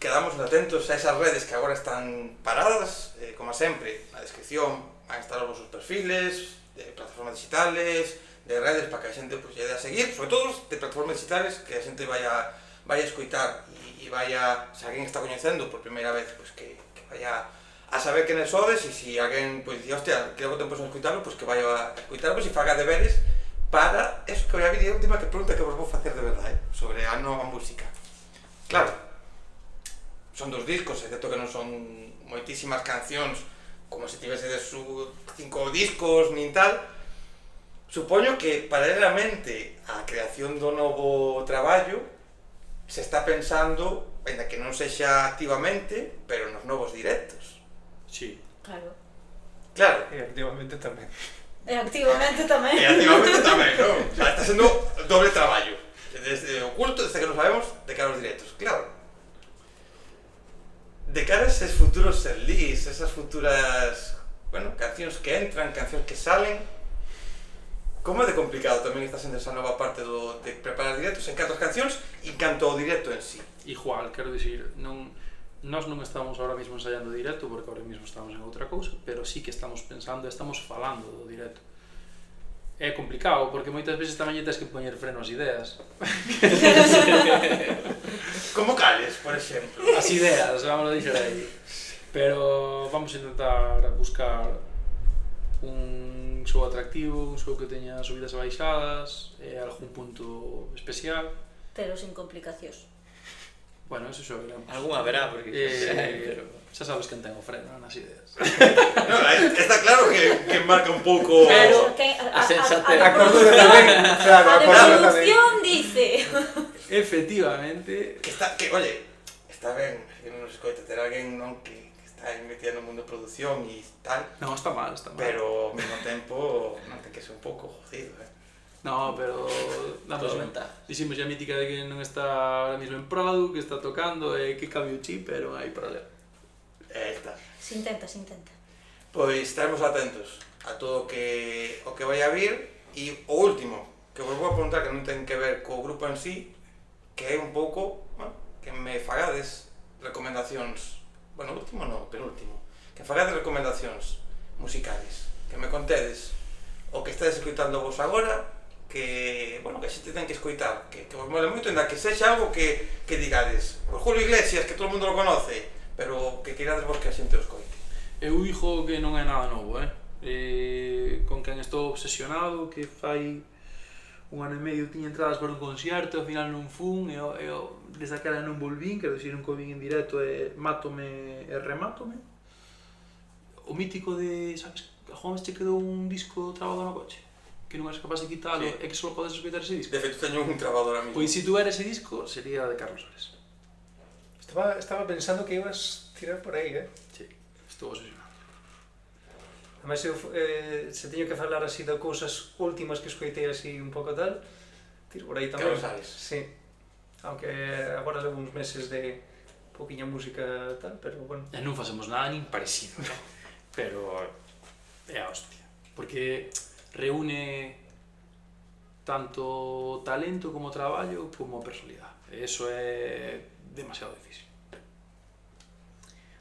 Quedamos atentos a esas redes que agora están paradas, como sempre, na descripción van a estar os vosos perfiles, de plataformas digitales, de redes para que a xente pues, lle dé a seguir, sobre todo de plataformas digitales que a xente vai a escoitar e vai a, se alguén está coñecendo por primeira vez, pues, que vai a saber quen sodes e se alguén pues, dice, hostia, que logo tempo sen escoitarlo, pues que vai a escoitarvos e faga deberes para eso que vai a vir a última que pregunta que vos vou facer de verdade, sobre a nova música. Claro, son 2 discos, excepto que non son moitísimas cancións como se tivese de 5 discos nin tal. Supoño que paralelamente á creación do novo traballo se está pensando, ainda que non sexa activamente, pero nos novos directos. Sí. Claro. Claro, E activamente tamén. E activamente tamén. e activamente tamén, non? O sea, está sendo doble traballo. Desde oculto, desde que non sabemos, de cara aos directos, claro. De cara a esos futuros setlist, esas futuras, bueno, cancións que entran, cancións que salen, como é de complicado tamén está sendo esa nova parte de preparar directos en canto as cancións e canto ao directo en sí? Igual, quero dicir, nós non estamos ahora mismo ensaiando directo porque ahora mismo estamos en outra cousa, pero sí que estamos pensando e estamos falando do directo. É complicado porque moitas veces tamén lle tens que poñer freno ás ideas. Como cales, por exemplo? As ideas, vamos a deixar aí. Pero vamos a intentar buscar un show atractivo, un show que teña subidas e baixadas, e algún punto especial. Pero sin complicacións. Bueno, eso xa veremos. Algún haberá, porque pero... xa sabes quen ten o freno nas ideas. No, está claro que marca un pouco... Pero- A sensatez. A cordura tamén, claro, a a cordura tamén. devolución dice. Efectivamente. Oye, está ben, que non nos escoita ter alguén non que está aí metido no mundo de produción e tal, Non, está mal, está mal. pero ao mesmo tempo non ten que ser un pouco jodido, No, pero... Dos ventajas. Diximos a mítica de que non está ahora mismo en Prado, que está tocando e que cambia o chip, pero hai problema. Está. Se intenta, se intenta. Pois estaremos atentos a todo o que vai a vir e o último, que vos vou apuntar que non ten que ver co grupo en sí, que é un pouco, bueno, que me fagades recomendacións, bueno, último non, penúltimo, que fagades recomendacións musicales, que me contedes o que estades escoitando vos agora, que, bueno, que a xente ten que escoitar, que vos mole moito, ainda que sexa algo que digades, por Julio Iglesias, que todo o mundo lo conoce, pero que queirades vos que a xente o escoite. Eu dixo que non é nada novo, con quen estou obsesionado, que fai un ano e medio tiña entradas para un concerto, ao final non fun, e desde aquela non volvín, quero dicir, non vin en directo, e mátome e remátome. O mítico de, sabes, a Juan che quedou un disco trabado no coche, que non és capaz de quitalo, Sí. e que só podes escoitar ese disco. De feito, teño un trabado ahora mismo. Pois se tuera ese disco, sería de Carlos Ares. Estaba pensando que ibas tirar por aí, Sí, estou obsesionado. Ademais, eu, se teño que falar así de cousas últimas que escoitei así un pouco tal, tiro por aí tamén. Carlos Ares. Sí. Aunque agora levo uns meses de pouquiña música tal, pero bueno. E non facemos nada nin parecido, ¿no? Pero é a hostia, porque reúne tanto talento como traballo como personalidade. E iso é demasiado difícil.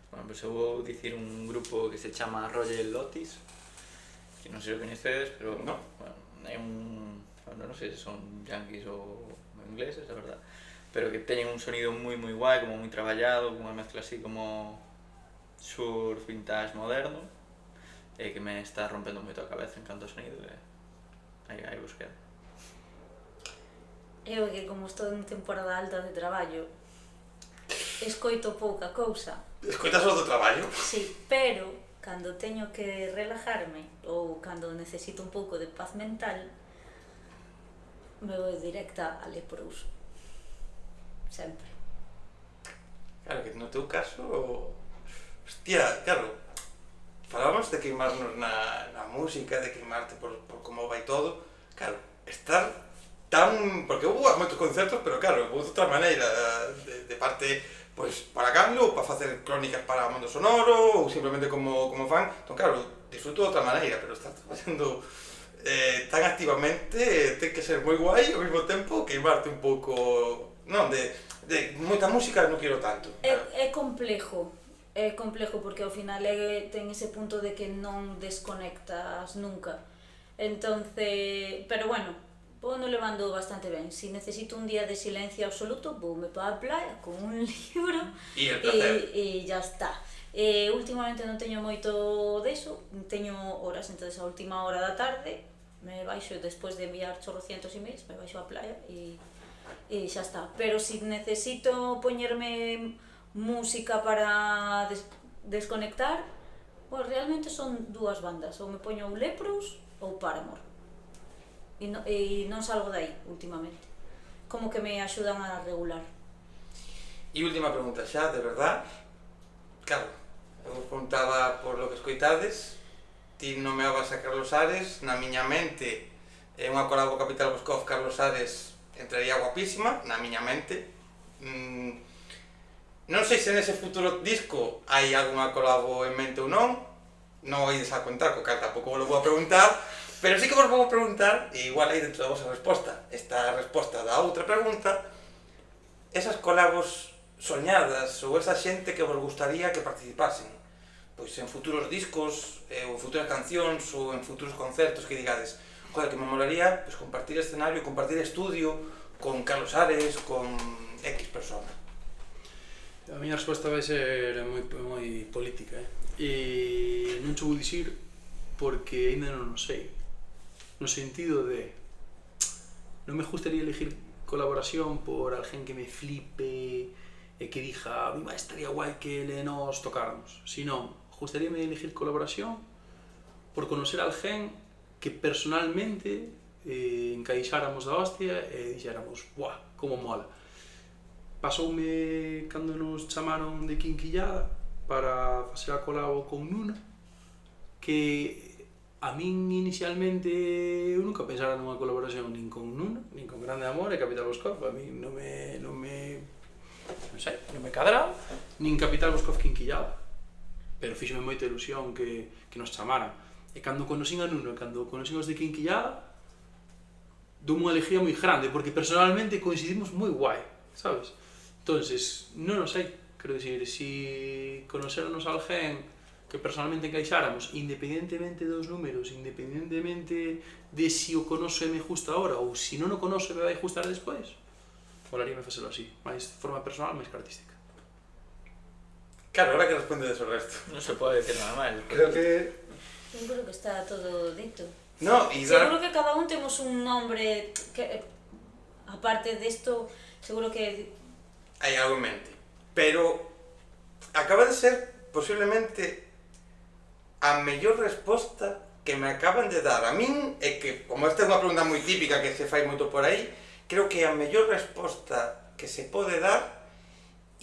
Bueno, pues eu vou dicir un grupo que se chama Royal Lotus, que non sei se o coñecedes, pero No. bueno, é un... Bueno, non sei se son yankees ou ingleses, a verdad, pero que teñen un sonido moi guai, como moi traballado, con unha mezcla así como surf vintage moderno, e que me está rompendo moito a cabeza en canto ao sonido, e aí vos quedo. Eu que como estou en temporada alta de traballo, escoito pouca cousa. Escoitas o do traballo? Sí, pero cando teño que relajarme ou cando necesito un pouco de paz mental, me vou directa a Leprous. Sempre. Claro, que no teu caso... Hostia, claro, falábamos de queimarnos na música, de queimarte por como vai todo. Claro, estar tan... Porque houve moitos concertos, pero claro, houve de outra maneira, de parte, pois, para cambio, ou para facer crónicas para Mundo Sonoro, ou simplemente como fan. Entón, claro, disfruto de outra maneira, pero estar facendo tan activamente ten que ser moi guai ao mesmo tempo queimarte un pouco... Non, de moita música non quero tanto. É complejo porque ao final ten ese punto de que non desconectas nunca. Entonces, pero bueno, vou levando bastante ben. Si necesito un día de silencio absoluto, voume para a playa con un libro e ya está. Últimamente non teño moito deso, teño horas, entonces a última hora da tarde me baixo, despois de enviar chorrocientos emails, me baixo á playa e xa está. Pero si necesito poñerme música para desconectar, pois realmente son dúas bandas, ou me poño ou Leprous ou Paramore. E non salgo de aí últimamente. Como que me axudan a regular. E última pregunta xa, de verdad. Claro, eu vos preguntaba por lo que escoitades. Ti nomeabas a Carlos Ares, na miña mente unha colabo Capital Boscov, Carlos Ares entraría guapísima, na miña mente. Non sei se nese futuro disco hai algunha colabo en mente ou non, non ides a contar, co cal tampouco vos lo vou a preguntar, pero sí que vos vou a preguntar, e igual aí dentro da vosa resposta, esta resposta da outra pregunta, esas colabos soñadas ou esa xente que vos gustaría que participasen, pois en futuros discos, ou en futuras cancións, ou en futuros concertos que digades, joder, que me molaría pues, compartir escenario, compartir estudio con Carlos Ares, con X persona. A miña resposta vai ser moi política, e non che vou dicir porque ainda non o sei, no sentido de non me gustaría elegir colaboración por alguén que me flipe e que dixa, estaría guai que nos tocáramos, sino gustaríame elegir colaboración por conocer a alguén que personalmente encaixáramos da hostia e dixéramos, buah, como mola. Pasoume cando nos chamaron de Quinquillada para facer a colabo con Nuna, que a min inicialmente eu nunca pensara nunha colaboración nin con Nuna, nin con Grande Amor e Capital Boscov, a min non me cadraba, nin Capital Boscov Quinquillada. Pero fíxome moita ilusión que nos chamaran. E cando conocín a Nuno, cando conocín os de Quinquillada, dou unha alegría moi grande, porque personalmente coincidimos moi guai, sabes? Entonces, non o sei, quero dicir, si conocernos a alguén que personalmente encaixáramos, independentemente dos números, independentemente de si o conoce e me justa ahora, ou si non o conoce e me vai gustar despois, molaríame facelo así, máis de forma personal, máis que artística. Claro, ahora que responde o resto. Non se pode decir nada máis. Creo que... Eu creo que está todo dito. No, y seguro que cada un temos un nombre que, aparte desto, seguro que... Hai algo en mente. Pero acaba de ser posiblemente a mellor resposta que me acaban de dar a min, e que, como esta é unha pregunta moi típica que se fai moito por aí, creo que a mellor resposta que se pode dar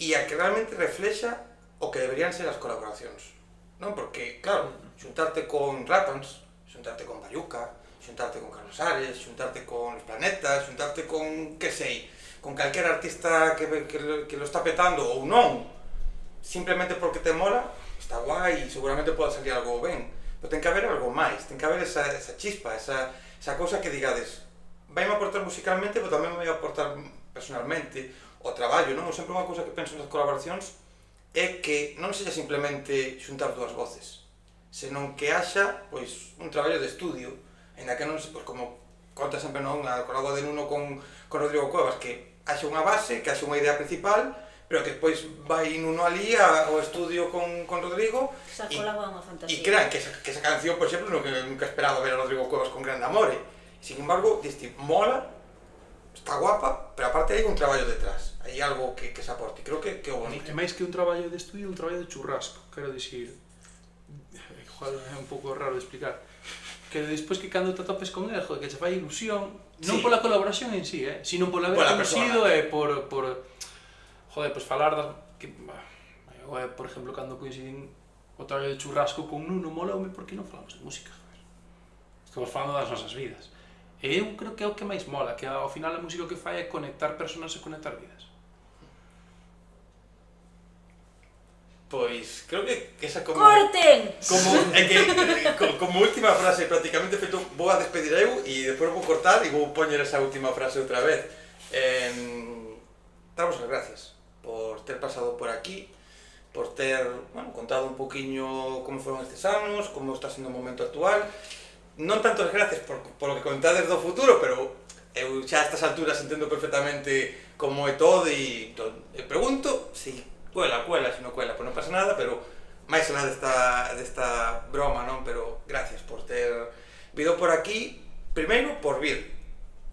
e a que realmente reflexa o que deberían ser as colaboracións, non? Porque, claro, xuntarte con Ratons, xuntarte con Bayuca, xuntarte con Carlos Ares, xuntarte con Los Planetas, xuntarte con, que sei, con calquer artista que lo está petando ou non, simplemente porque te mola, está guai e seguramente pode salir algo ben, pero ten que haber algo máis, ten que haber esa chispa, esa cousa que digades, vai-me aportar musicalmente, pero tamén me vai aportar personalmente o traballo, non? Sempre unha cousa que penso nas colaboracións é que non sexa simplemente xuntar dúas voces, senón que haxa pois un traballo de estudio, en que non se, pois, como conta sempre non co logo de Nuno con Rodrigo Cuevas, que haxe unha base, que haxe unha idea principal, pero que despois vai Nuno ali ao estudio con Rodrigo Xa colaba unha fantasía. e crean que esa canción, por exemplo, nunca esperaba ver a Rodrigo Cuevas con Grande Amore. Sin embargo, diste, mola, está guapa, pero aparte hai un traballo detrás, hai algo que se aporte, creo que é o bonito. É máis que un traballo de estudio, un traballo de churrasco, quero dicir, igual é un pouco raro de explicar, que despois que cando te atopes con ele, joder, que che fai ilusión, non pola colaboración en sí, sino pola haber conocido e por joder, pues falar das que, por exemplo, cando coincidín o traballo de churrasco con Nuno, moloume porque non falamos de música, joder. Estamos falando das nosas vidas. E eu creo que é o que máis mola, que ao final a música o que fai é conectar personas e conectar vidas. Pois, creo que esa como... Corten! Como última frase, prácticamente feito, vou a despedir eu e depois vou cortar e vou poñer esa última frase outra vez. Damos as gracias por ter pasado por aquí, por ter, bueno, contado un poquinho como foron estes anos, como está sendo o momento actual. Non tanto as gracias por lo que contades do futuro, pero eu xa a estas alturas entendo perfectamente como é todo e pregunto si cuela, si non cuela, pois non pasa nada, pero máis alá desta broma, non? Pero gracias por ter vido por aquí, primeiro por vir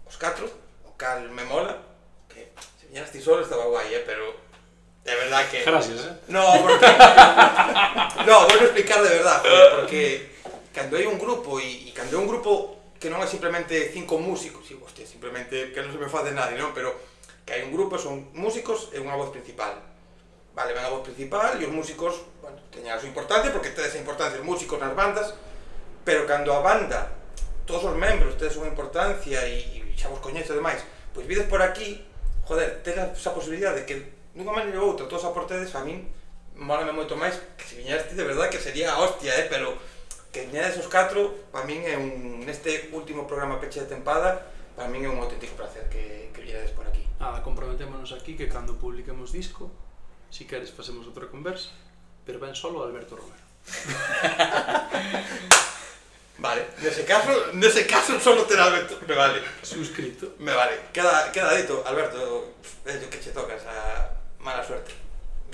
os 4, o cal me mola, que se viñeras ti solo estaba guai, pero é verdad que... Gracias, No, porque... No, vou explicar de verdad, porque cando hai un grupo e cando é un grupo que non é simplemente 5 músicos, e hostia, simplemente que non se me fade nadie, non? Pero que hai un grupo, son músicos e unha voz principal. Vale, ven a voz principal e os músicos, bueno, teñen a súa importancia porque tedes a importancia os músicos nas bandas, pero cando a banda, todos os membros tedes unha importancia e xa vos coñece demais, pois vides por aquí, joder, tedes esa posibilidade de que dunha maneira ou outra todos aportedes, a min mólame moito máis que se viñeras ti de verdad que sería a hostia, pero que viñedes os 4, para min é neste último programa peche de tempada, para min é un auténtico placer que viñedes por aquí. Nada, comprometémonos aquí que cando publiquemos disco, si queres facemos outra conversa, pero ven solo Alberto Romero. Vale, nese caso solo terá Alberto, me vale. Suscrito. Me vale, queda dito, Alberto, é que che tocas a mala suerte.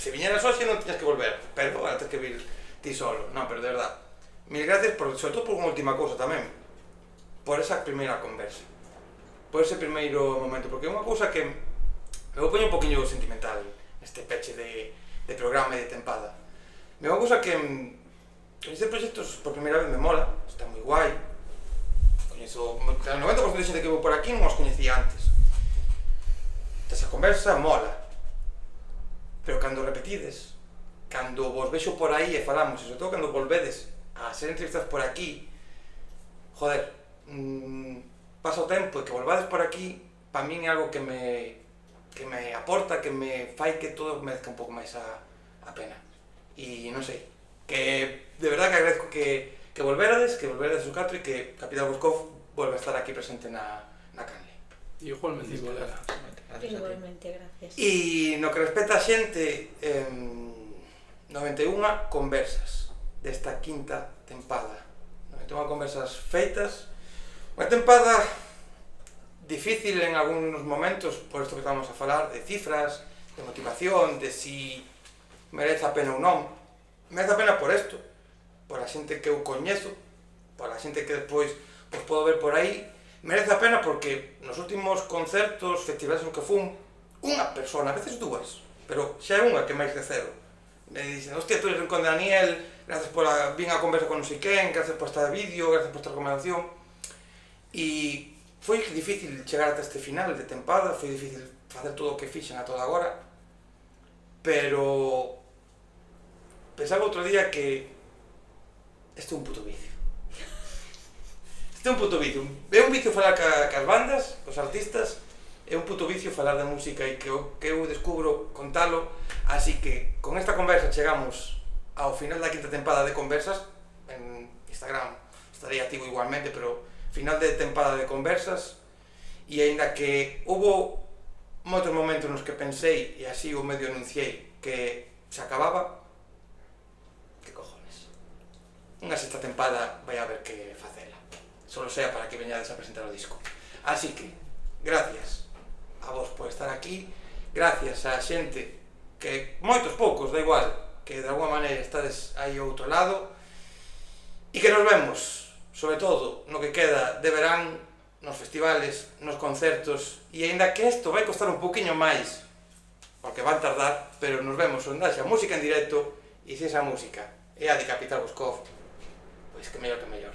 Se viñeras hoxe non tiñas que volver, pero agora tens que vir ti solo, non, pero de verdad. Mil gracias, sobre todo por unha última cousa tamén, por esa primeira conversa, por ese primeiro momento, porque é unha cousa que me vou poñer un poquinho sentimental neste peche de programa e de tempada. É unha cousa que coñecer proxectos por primeira vez me mola, está moi guai, coñezo, o 90% de xente que vou por aquí non os coñecía antes. Esa conversa mola, pero cando repetides, cando vos vexo por aí e falamos, e sobre todo cando volvedes a ser entrevistados por aquí, joder, pasa o tempo e que volvades por aquí, para min é algo que me aporta, que me fai que todo merezca un pouco máis a pena. E non sei, que de verdad que agradezco que volverades os 4 e que Capital Boscov volva a estar aquí presente na canle. Igualmente, colega. Igualmente, gracias. E no que respecta a xente, 91 conversas desta quinta tempada. 91 conversas feitas, unha tempada difícil en algúns momentos, por isto que estamos a falar, de cifras, de motivación, de si merece a pena ou non. Merece a pena por isto, por a xente que eu coñezo, por a xente que despois pues, podo ver por aí. Merece a pena porque nos últimos concertos, festivales no que fun, unha persona, a veces dúas, pero xa é unha que máis de cero. Me dicen, hostia, tú eres Rincón de Daniel, gracias por vin a conversa con non sei quen, gracias por esta vídeo, gracias por esta recomendación. E foi difícil chegar ata este final de tempada, foi difícil facer todo o que fixen a toda agora, pero pensaba outro día que este é un puto vicio. Este é un puto vicio. É un vicio falar cas bandas, cos artistas, é un puto vicio falar de música e que eu descubro contalo, así que con esta conversa chegamos ao final da quinta tempada de conversas. En Instagram estarei activo igualmente, pero final de tempada de conversas, e aínda que hubo moitos momentos nos que pensei, e así o medio anunciei, que se acababa, que cojones, unha sexta tempada vai haber que facela, solo sea para que veñades a presentar o disco. Así que, gracias a vos por estar aquí, gracias a xente que, moitos poucos, da igual, que de alguma maneira estades aí ao outro lado, e que nos vemos, sobre todo, no que queda de verán, nos festivales, nos concertos, e aínda que isto vai costar un poquinho máis, porque van tardar, pero nos vemos onde haxa música en directo, e se esa música é a de Capital Boscov, pois que mellor que mellor.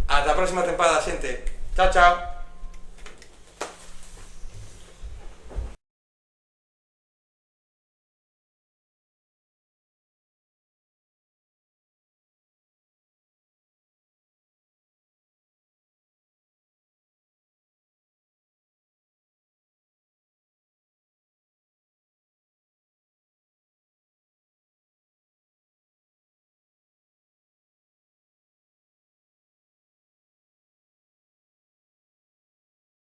Ata a próxima tempada, xente. Chao, chao.